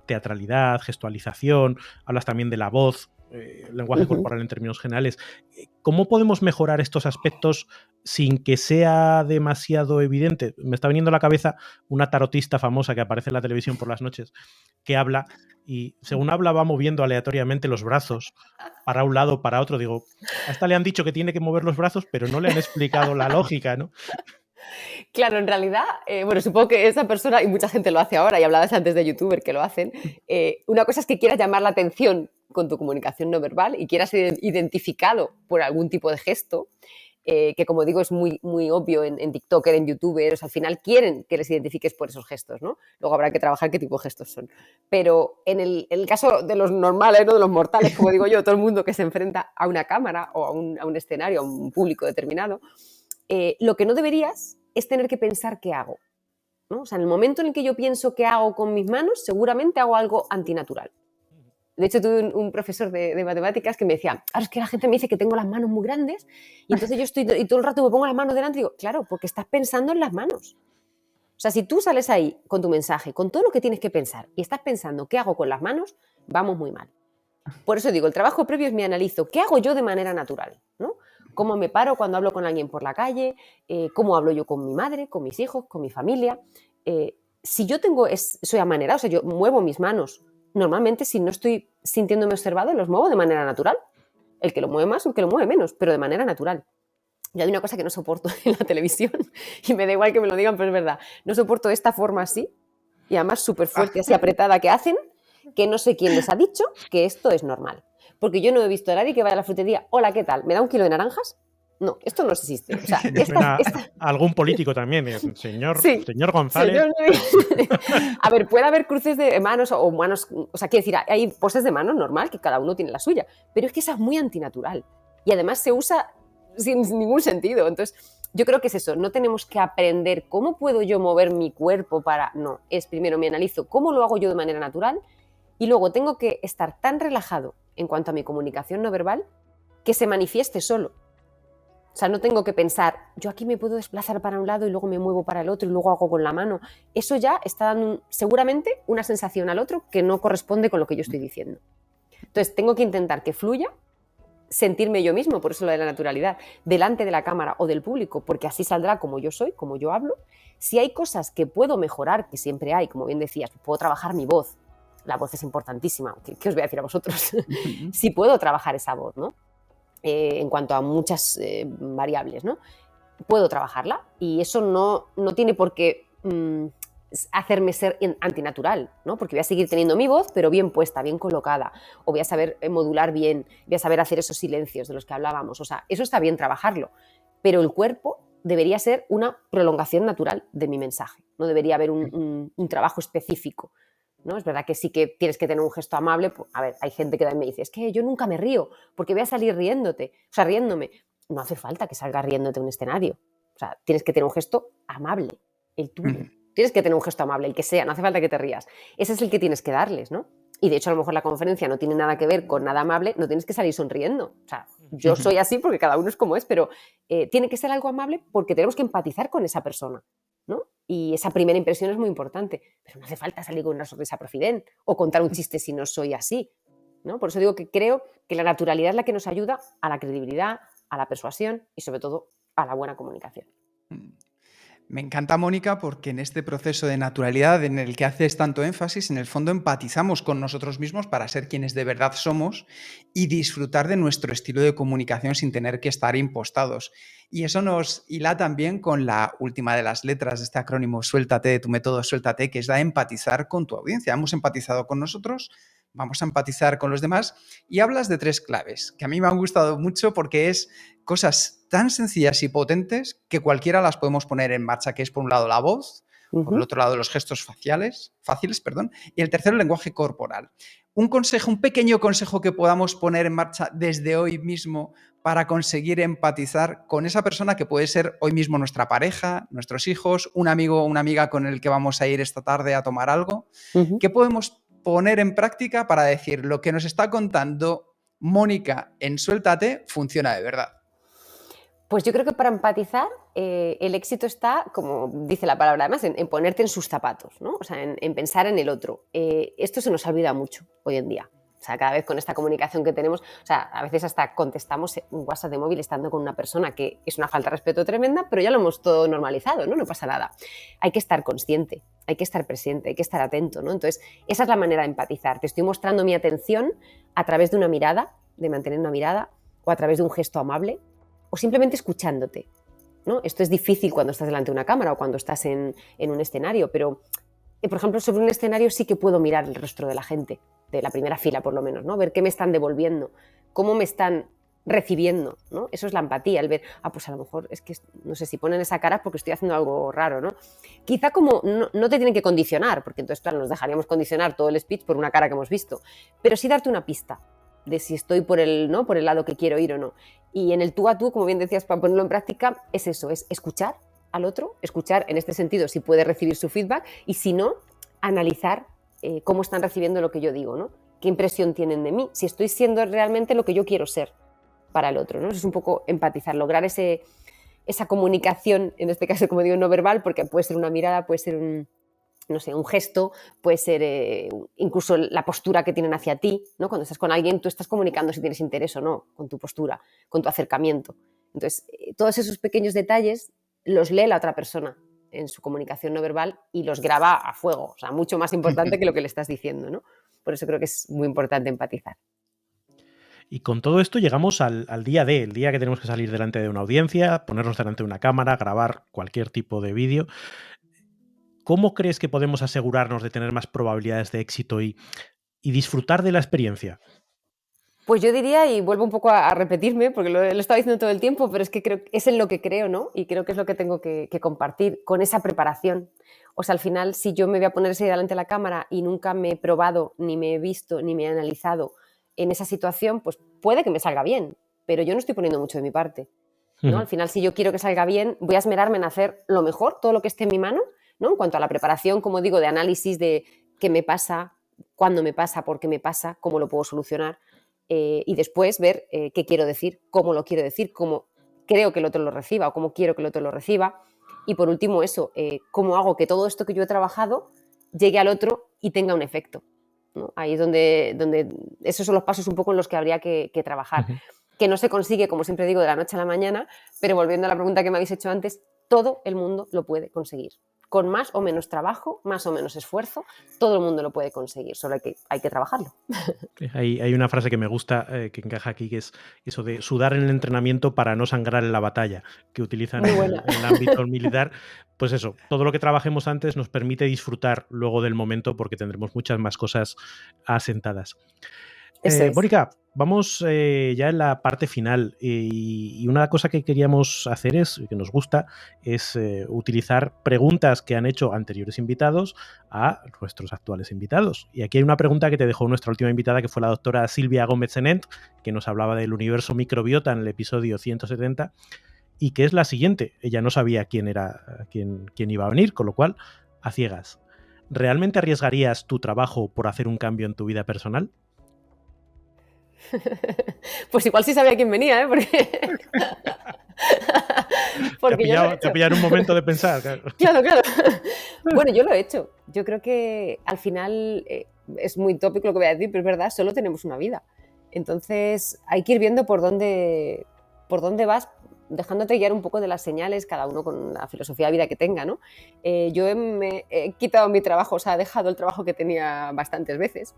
teatralidad, gestualización, hablas también de la voz, lenguaje corporal en términos generales. ¿Cómo podemos mejorar estos aspectos sin que sea demasiado evidente? Me está viniendo a la cabeza una tarotista famosa que aparece en la televisión por las noches, que habla y según habla va moviendo aleatoriamente los brazos para un lado, para otro. Digo, a esta le han dicho que tiene que mover los brazos, pero no le han explicado la lógica, ¿no? Claro, en realidad, bueno, supongo que esa persona, y mucha gente lo hace ahora, y hablabas antes de youtuber que lo hacen, una cosa es que quieras llamar la atención con tu comunicación no verbal y quieras ser identificado por algún tipo de gesto, que como digo es muy, muy obvio en TikToker, en youtubers, al final quieren que les identifiques por esos gestos, ¿no? Luego habrá que trabajar qué tipo de gestos son. Pero en el caso de los normales, ¿no? De los mortales, como digo yo, todo el mundo que se enfrenta a una cámara o a un escenario, a un público determinado, lo que no deberías es tener que pensar qué hago, ¿no? O sea, en el momento en el que yo pienso qué hago con mis manos, seguramente hago algo antinatural. De hecho, tuve un profesor de matemáticas que me decía, es que la gente me dice que tengo las manos muy grandes y entonces yo estoy y todo el rato me pongo las manos delante y digo, claro, porque estás pensando en las manos. O sea, si tú sales ahí con tu mensaje, con todo lo que tienes que pensar y estás pensando qué hago con las manos, vamos muy mal. Por eso digo, el trabajo previo es me analizo qué hago yo de manera natural, ¿no? Cómo me paro cuando hablo con alguien por la calle, cómo hablo yo con mi madre, con mis hijos, con mi familia. Si yo soy amanerado, o sea, yo muevo mis manos, normalmente si no estoy sintiéndome observado, los muevo de manera natural. El que lo mueve más o el que lo mueve menos, pero de manera natural. Y hay una cosa que no soporto en la televisión, y me da igual que me lo digan, pero es verdad, no soporto esta forma así y además súper fuerte, así apretada, que hacen que no sé quién les ha dicho que esto es normal. Porque yo no he visto a nadie que vaya a la frutería, hola, ¿qué tal? ¿Me da un kilo de naranjas? No, esto no existe. O sea, algún político también, señor González. A ver, puede haber cruces de manos o manos, o sea, quiero decir, hay poses de manos normal, que cada uno tiene la suya, pero es que esa es muy antinatural y además se usa sin ningún sentido. Entonces, yo creo que es eso, no tenemos que aprender cómo puedo yo mover mi cuerpo para... No, es primero me analizo cómo lo hago yo de manera natural y luego tengo que estar tan relajado en cuanto a mi comunicación no verbal que se manifieste solo. O sea, no tengo que pensar, yo aquí me puedo desplazar para un lado y luego me muevo para el otro y luego hago con la mano. Eso ya está dando seguramente una sensación al otro que no corresponde con lo que yo estoy diciendo. Entonces, tengo que intentar que fluya, sentirme yo mismo, por eso lo de la naturalidad, delante de la cámara o del público, porque así saldrá como yo soy, como yo hablo. Si hay cosas que puedo mejorar, que siempre hay, como bien decías, puedo trabajar mi voz. La voz es importantísima. ¿Qué os voy a decir a vosotros? Si puedo trabajar esa voz, ¿no? En cuanto a muchas variables, ¿no? Puedo trabajarla y eso no tiene por qué hacerme ser antinatural, ¿no? Porque voy a seguir teniendo mi voz, pero bien puesta, bien colocada, o voy a saber modular bien, voy a saber hacer esos silencios de los que hablábamos, o sea, eso está bien trabajarlo, pero el cuerpo debería ser una prolongación natural de mi mensaje, no debería haber un trabajo específico, ¿no? Es verdad que sí que tienes que tener un gesto amable. Pues, a ver, hay gente que también me dice, es que yo nunca me río, porque voy a salir riéndome. No hace falta que salgas riéndote en un escenario. O sea, tienes que tener un gesto amable, el tuyo. Tienes que tener un gesto amable, el que sea, no hace falta que te rías. Ese es el que tienes que darles, ¿no? Y de hecho, a lo mejor la conferencia no tiene nada que ver con nada amable, no tienes que salir sonriendo. O sea, yo soy así porque cada uno es como es, pero tiene que ser algo amable porque tenemos que empatizar con esa persona, ¿no? Y esa primera impresión es muy importante, pero no hace falta salir con una sonrisa profident o contar un chiste si no soy así, ¿no? Por eso digo que creo que la naturalidad es la que nos ayuda a la credibilidad, a la persuasión y sobre todo a la buena comunicación. Me encanta, Mónica, porque en este proceso de naturalidad en el que haces tanto énfasis, en el fondo empatizamos con nosotros mismos para ser quienes de verdad somos y disfrutar de nuestro estilo de comunicación sin tener que estar impostados. Y eso nos hila también con la última de las letras de este acrónimo Suéltate, de tu método Suéltate, que es la de empatizar con tu audiencia. Hemos empatizado con nosotros, vamos a empatizar con los demás y hablas de 3 claves que a mí me han gustado mucho porque es cosas tan sencillas y potentes que cualquiera las podemos poner en marcha, que es por un lado la voz, por el otro lado los gestos fáciles, y el tercero el lenguaje corporal. Un pequeño consejo que podamos poner en marcha desde hoy mismo para conseguir empatizar con esa persona que puede ser hoy mismo nuestra pareja, nuestros hijos, un amigo o una amiga con el que vamos a ir esta tarde a tomar algo. ¿Qué podemos poner en práctica para decir lo que nos está contando Mónica en Suéltate funciona de verdad? Pues yo creo que para empatizar el éxito está, como dice la palabra además, en ponerte en sus zapatos, ¿no? O sea, en pensar en el otro. Esto se nos olvida mucho hoy en día. O sea, cada vez con esta comunicación que tenemos, o sea, a veces hasta contestamos un WhatsApp de móvil estando con una persona que es una falta de respeto tremenda, pero ya lo hemos todo normalizado, ¿no? No pasa nada. Hay que estar consciente, hay que estar presente, hay que estar atento, ¿no? Entonces, esa es la manera de empatizar. Te estoy mostrando mi atención a través de una mirada, de mantener una mirada, o a través de un gesto amable, o simplemente escuchándote, ¿no? Esto es difícil cuando estás delante de una cámara o cuando estás en un escenario, pero, por ejemplo, sobre un escenario sí que puedo mirar el rostro de la gente, de la primera fila por lo menos, ¿no? Ver qué me están devolviendo, cómo me están recibiendo, ¿no? Eso es la empatía, el ver, pues a lo mejor es que, no sé, si ponen esa cara porque estoy haciendo algo raro, ¿no? Quizá como no te tienen que condicionar, porque entonces, claro, nos dejaríamos condicionar todo el speech por una cara que hemos visto, pero sí darte una pista de si estoy por el lado que quiero ir o no. Y en el tú a tú, como bien decías, para ponerlo en práctica, es eso, es escuchar al otro, escuchar en este sentido si puede recibir su feedback y si no, analizar cómo están recibiendo lo que yo digo, ¿no? Qué impresión tienen de mí, si estoy siendo realmente lo que yo quiero ser para el otro, ¿no? Eso es un poco empatizar, lograr esa comunicación, en este caso, como digo, no verbal, porque puede ser una mirada, puede ser un gesto, puede ser incluso la postura que tienen hacia ti, ¿no? Cuando estás con alguien, tú estás comunicando si tienes interés o no, con tu postura, con tu acercamiento. Entonces, todos esos pequeños detalles los lee la otra persona en su comunicación no verbal y los graba a fuego, o sea, mucho más importante que lo que le estás diciendo, ¿no? Por eso creo que es muy importante empatizar. Y con todo esto llegamos al día D, el día que tenemos que salir delante de una audiencia, ponernos delante de una cámara, grabar cualquier tipo de vídeo. ¿cómo crees que podemos asegurarnos de tener más probabilidades de éxito y disfrutar de la experiencia? Pues yo diría, y vuelvo un poco a repetirme, porque lo he estado diciendo todo el tiempo, pero es que creo que es en lo que creo, ¿no? Y creo que es lo que tengo que compartir con esa preparación. O sea, al final, si yo me voy a poner así delante de la cámara y nunca me he probado, ni me he visto, ni me he analizado en esa situación, pues puede que me salga bien, pero yo no estoy poniendo mucho de mi parte, ¿no? Al final, si yo quiero que salga bien, voy a esmerarme en hacer lo mejor, todo lo que esté en mi mano, ¿no? En cuanto a la preparación, como digo, de análisis de qué me pasa, cuándo me pasa, por qué me pasa, cómo lo puedo solucionar. Y después ver qué quiero decir, cómo lo quiero decir, cómo creo que el otro lo reciba o cómo quiero que el otro lo reciba. Y por último eso, cómo hago que todo esto que yo he trabajado llegue al otro y tenga un efecto, ¿no? Ahí es donde esos son los pasos un poco en los que habría que trabajar. Que no se consigue, como siempre digo, de la noche a la mañana, pero volviendo a la pregunta que me habéis hecho antes, todo el mundo lo puede conseguir. Con más o menos trabajo, más o menos esfuerzo, todo el mundo lo puede conseguir, solo hay que trabajarlo. Hay una frase que me gusta, que encaja aquí, que es eso de sudar en el entrenamiento para no sangrar en la batalla, que utilizan en el ámbito militar. Pues eso, todo lo que trabajemos antes nos permite disfrutar luego del momento porque tendremos muchas más cosas asentadas. Mónica, vamos ya en la parte final y una cosa que queríamos hacer que nos gusta, es utilizar preguntas que han hecho anteriores invitados a nuestros actuales invitados. Y aquí hay una pregunta que te dejó nuestra última invitada, que fue la doctora Silvia Gómez-Senent, que nos hablaba del universo microbiota en el episodio 170, y que es la siguiente. Ella no sabía quién iba a venir, con lo cual, a ciegas. ¿Realmente arriesgarías tu trabajo por hacer un cambio en tu vida personal? Pues igual sí sabía quién venía, ¿eh? Porque te ha pillado en un momento de pensar. Claro. Bueno, yo lo he hecho. Yo creo que al final es muy tópico lo que voy a decir, pero es verdad, solo tenemos una vida. Entonces hay que ir viendo por dónde vas, dejándote guiar un poco de las señales, cada uno con la filosofía de vida que tenga, ¿no? Yo me he quitado mi trabajo, o sea, he dejado el trabajo que tenía bastantes veces,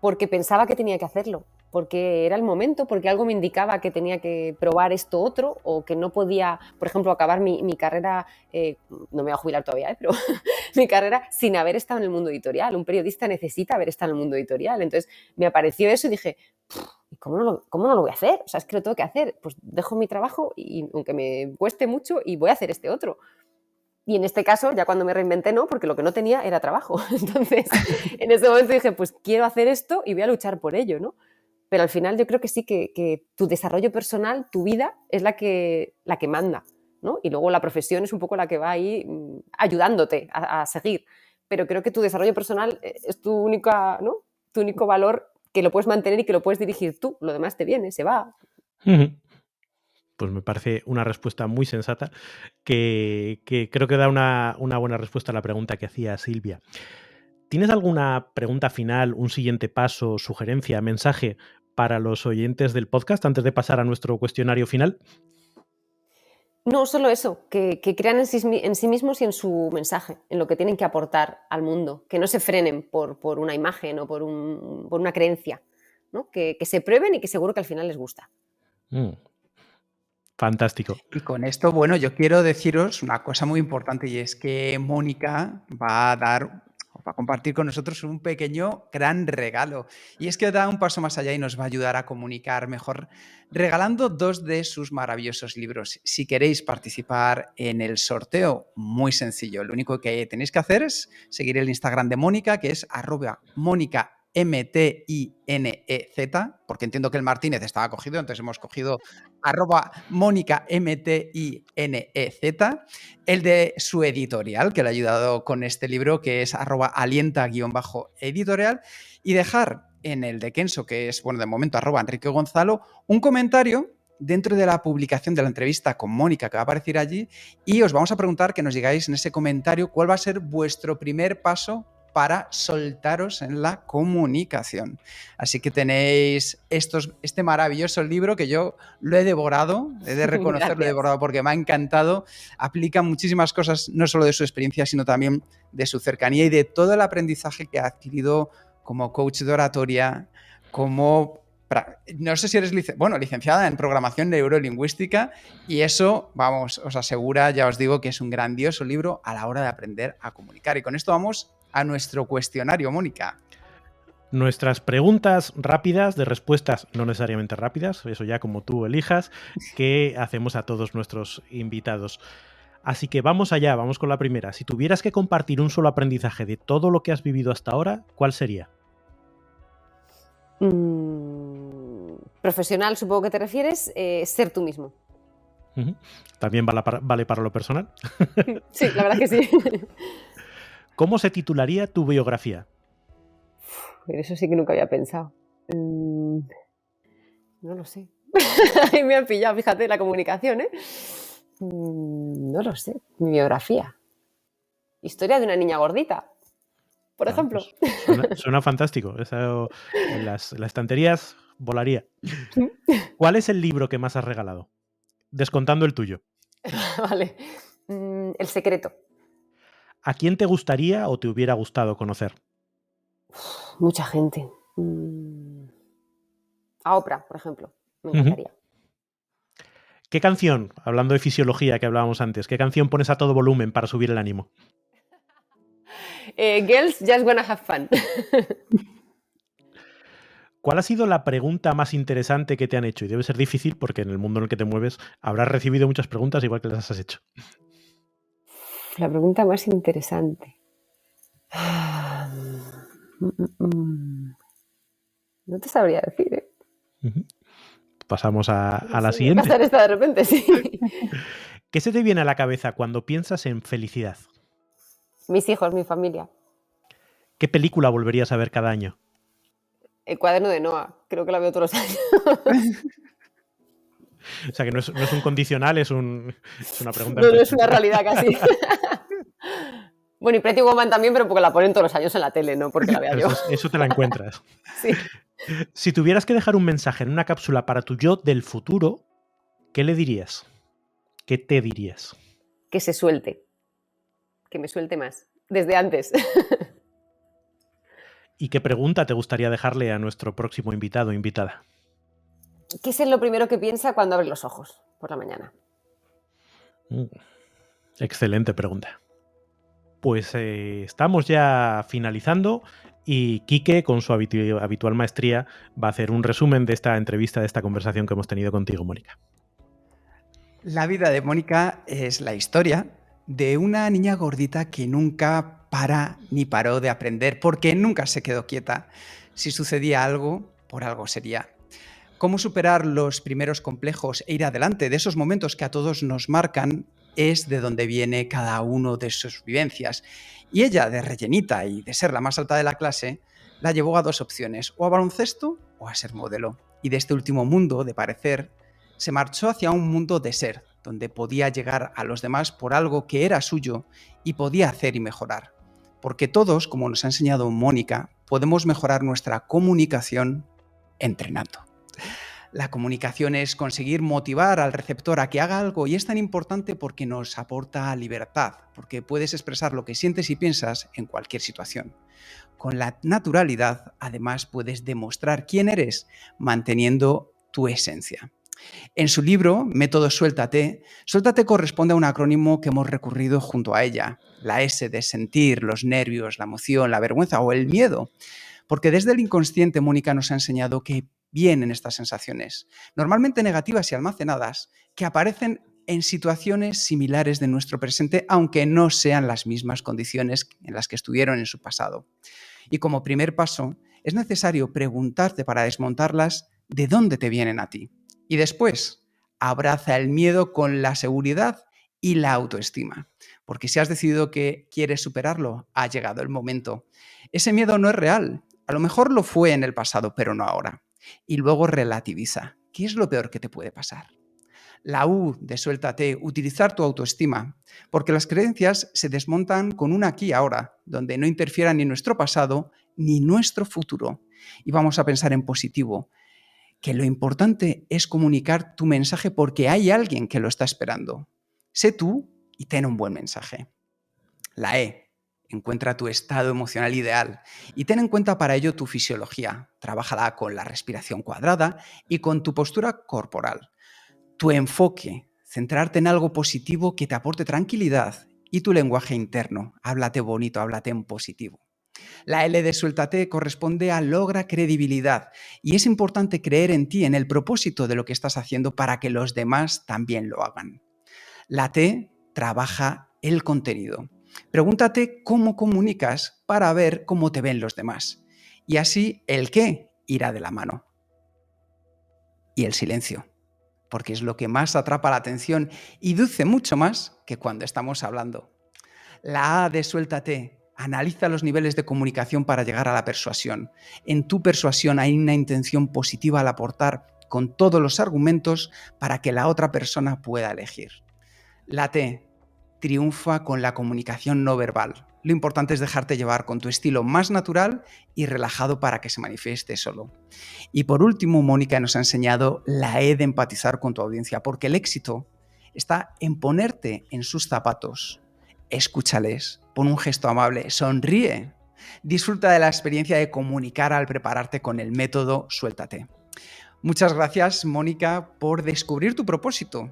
porque pensaba que tenía que hacerlo, porque era el momento, porque algo me indicaba que tenía que probar esto otro, o que no podía, por ejemplo, acabar mi carrera, no me voy a jubilar todavía, pero mi carrera sin haber estado en el mundo editorial. Un periodista necesita haber estado en el mundo editorial. Entonces me apareció eso y dije, ¿cómo no lo voy a hacer? O sea, es que lo tengo que hacer. Pues dejo mi trabajo, y aunque me cueste mucho, y voy a hacer este otro. Y en este caso, ya cuando me reinventé, no, porque lo que no tenía era trabajo. Entonces, en ese momento dije, pues quiero hacer esto y voy a luchar por ello, ¿no? Pero al final yo creo que sí, que tu desarrollo personal, tu vida, es la que manda, ¿no? Y luego la profesión es un poco la que va ahí ayudándote a seguir. Pero creo que tu desarrollo personal es tu único valor, que lo puedes mantener y que lo puedes dirigir tú. Lo demás te viene, se va. Pues me parece una respuesta muy sensata que creo que da una buena respuesta a la pregunta que hacía Silvia. ¿Tienes alguna pregunta final, un siguiente paso, sugerencia, mensaje para los oyentes del podcast antes de pasar a nuestro cuestionario final? No, solo eso, que crean en sí mismos y en su mensaje, en lo que tienen que aportar al mundo, que no se frenen por una imagen o por una creencia, ¿no? Que se prueben y que seguro que al final les gusta. Fantástico. Y con esto, bueno, yo quiero deciros una cosa muy importante, y es que Mónica va a compartir con nosotros un pequeño gran regalo. Y es que da un paso más allá y nos va a ayudar a comunicar mejor, regalando 2 de sus maravillosos libros. Si queréis participar en el sorteo, muy sencillo. Lo único que tenéis que hacer es seguir el Instagram de Mónica, que es @MónicaMTINEZ, porque entiendo que el Martínez estaba cogido, entonces hemos cogido @MónicaMTINEZ, el de su editorial, que le ha ayudado con este libro, que es @alienta_editorial, y dejar en el de Kenso, que es, bueno, de momento @Enrique Gonzalo, un comentario dentro de la publicación de la entrevista con Mónica que va a aparecer allí, y os vamos a preguntar que nos digáis en ese comentario cuál va a ser vuestro primer paso para soltaros en la comunicación. Así que tenéis este maravilloso libro que yo lo he devorado, he de reconocerlo, lo he devorado porque me ha encantado. Aplica muchísimas cosas, no solo de su experiencia, sino también de su cercanía y de todo el aprendizaje que ha adquirido como coach de oratoria, como No sé si eres licenciada en programación neurolingüística, y eso, vamos, os asegura, ya os digo, que es un grandioso libro a la hora de aprender a comunicar. Y con esto vamos a nuestro cuestionario, Mónica. Nuestras preguntas rápidas, de respuestas no necesariamente rápidas, eso ya como tú elijas, que hacemos a todos nuestros invitados. Así que vamos allá, vamos con la primera. Si tuvieras que compartir un solo aprendizaje de todo lo que has vivido hasta ahora, ¿cuál sería? Profesional, supongo que te refieres, ser tú mismo. ¿También vale para lo personal? Sí, la verdad que sí. ¿Cómo se titularía tu biografía? Eso sí que nunca había pensado. No lo sé. Ahí me han pillado, fíjate, la comunicación, ¿eh? No lo sé. Mi biografía. Historia de una niña gordita, por ejemplo. Pues suena fantástico. Eso en las estanterías volaría. ¿Cuál es el libro que más has regalado? Descontando el tuyo. Vale. El secreto. ¿A quién te gustaría o te hubiera gustado conocer? Mucha gente. A Oprah, por ejemplo. Me encantaría. ¿Qué canción, hablando de fisiología que hablábamos antes, qué canción pones a todo volumen para subir el ánimo? Girls Just Wanna Have Fun. ¿Cuál ha sido la pregunta más interesante que te han hecho? Y debe ser difícil porque en el mundo en el que te mueves habrás recibido muchas preguntas igual que las has hecho. La pregunta más interesante. No te sabría decir, ¿eh? Pasamos a la siguiente. Pasar esta de repente, sí. ¿Qué se te viene a la cabeza cuando piensas en felicidad? Mis hijos, mi familia. ¿Qué película volverías a ver cada año? El cuaderno de Noah. Creo que la veo todos los años. O sea, que no es un condicional, es una pregunta. No, es una realidad casi. Bueno, y Pretty Woman también, pero porque la ponen todos los años en la tele, no porque la vea yo. Eso te la encuentras. Sí. Si tuvieras que dejar un mensaje en una cápsula para tu yo del futuro, ¿qué le dirías? ¿Qué te dirías? Que se suelte. Que me suelte más. Desde antes. ¿Y qué pregunta te gustaría dejarle a nuestro próximo invitado o invitada? ¿Qué es lo primero que piensa cuando abre los ojos por la mañana? Excelente pregunta. Pues estamos ya finalizando y Quique, con su habitual maestría, va a hacer un resumen de esta entrevista, de esta conversación que hemos tenido contigo, Mónica. La vida de Mónica es la historia de una niña gordita que nunca para ni paró de aprender, porque nunca se quedó quieta. Si sucedía algo, por algo sería. Cómo superar los primeros complejos e ir adelante de esos momentos que a todos nos marcan es de donde viene cada uno de sus vivencias. Y ella, de rellenita y de ser la más alta de la clase, la llevó a dos opciones, o a baloncesto o a ser modelo. Y de este último mundo, de parecer, se marchó hacia un mundo de ser, donde podía llegar a los demás por algo que era suyo y podía hacer y mejorar. Porque todos, como nos ha enseñado Mónica, podemos mejorar nuestra comunicación entrenando. La comunicación es conseguir motivar al receptor a que haga algo, y es tan importante porque nos aporta libertad, porque puedes expresar lo que sientes y piensas en cualquier situación. Con la naturalidad, además, puedes demostrar quién eres, manteniendo tu esencia. En su libro, Método Suéltate, Suéltate corresponde a un acrónimo que hemos recurrido junto a ella, la S de sentir, los nervios, la emoción, la vergüenza o el miedo. Porque desde el inconsciente, Mónica nos ha enseñado que vienen estas sensaciones, normalmente negativas y almacenadas, que aparecen en situaciones similares de nuestro presente, aunque no sean las mismas condiciones en las que estuvieron en su pasado. Y como primer paso, es necesario preguntarte para desmontarlas de dónde te vienen a ti. Y después, abraza el miedo con la seguridad y la autoestima. Porque si has decidido que quieres superarlo, ha llegado el momento. Ese miedo no es real. A lo mejor lo fue en el pasado, pero no ahora. Y luego relativiza. ¿Qué es lo peor que te puede pasar? La U de suéltate, utilizar tu autoestima, porque las creencias se desmontan con un aquí y ahora, donde no interfiera ni nuestro pasado ni nuestro futuro. Y vamos a pensar en positivo, que lo importante es comunicar tu mensaje porque hay alguien que lo está esperando. Sé tú y ten un buen mensaje. La E, encuentra tu estado emocional ideal y ten en cuenta para ello tu fisiología. Trabájala con la respiración cuadrada y con tu postura corporal. Tu enfoque, centrarte en algo positivo que te aporte tranquilidad y tu lenguaje interno. Háblate bonito, háblate en positivo. La L de suéltate corresponde a logra credibilidad y es importante creer en ti, en el propósito de lo que estás haciendo para que los demás también lo hagan. La T trabaja el contenido. Pregúntate cómo comunicas para ver cómo te ven los demás. Y así el qué irá de la mano. Y el silencio, porque es lo que más atrapa la atención y dice mucho más que cuando estamos hablando. La A de suéltate. Analiza los niveles de comunicación para llegar a la persuasión. En tu persuasión hay una intención positiva al aportar con todos los argumentos para que la otra persona pueda elegir. La T triunfa con la comunicación no verbal. Lo importante es dejarte llevar con tu estilo más natural y relajado para que se manifieste solo. Y por último, Mónica nos ha enseñado la E de empatizar con tu audiencia, porque el éxito está en ponerte en sus zapatos. Escúchales, pon un gesto amable, sonríe. Disfruta de la experiencia de comunicar al prepararte con el método Suéltate. Muchas gracias, Mónica, por descubrir tu propósito,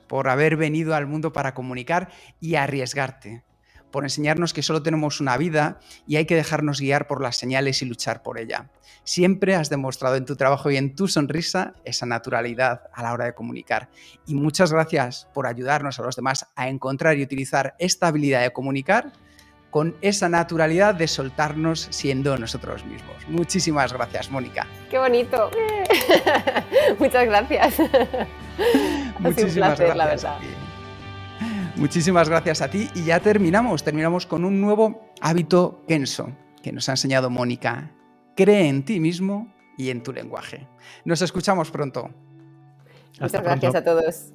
por haber venido al mundo para comunicar y arriesgarte, por enseñarnos que solo tenemos una vida y hay que dejarnos guiar por las señales y luchar por ella. Siempre has demostrado en tu trabajo y en tu sonrisa esa naturalidad a la hora de comunicar. Y muchas gracias por ayudarnos a los demás a encontrar y utilizar esta habilidad de comunicar con esa naturalidad de soltarnos siendo nosotros mismos. Muchísimas gracias, Mónica. ¡Qué bonito! Muchas gracias. Muchísimas placer, gracias, la verdad. Muchísimas gracias a ti y ya terminamos con un nuevo hábito Kenso que nos ha enseñado Mónica. Cree en ti mismo y en tu lenguaje. Nos escuchamos pronto. Muchas gracias a todos.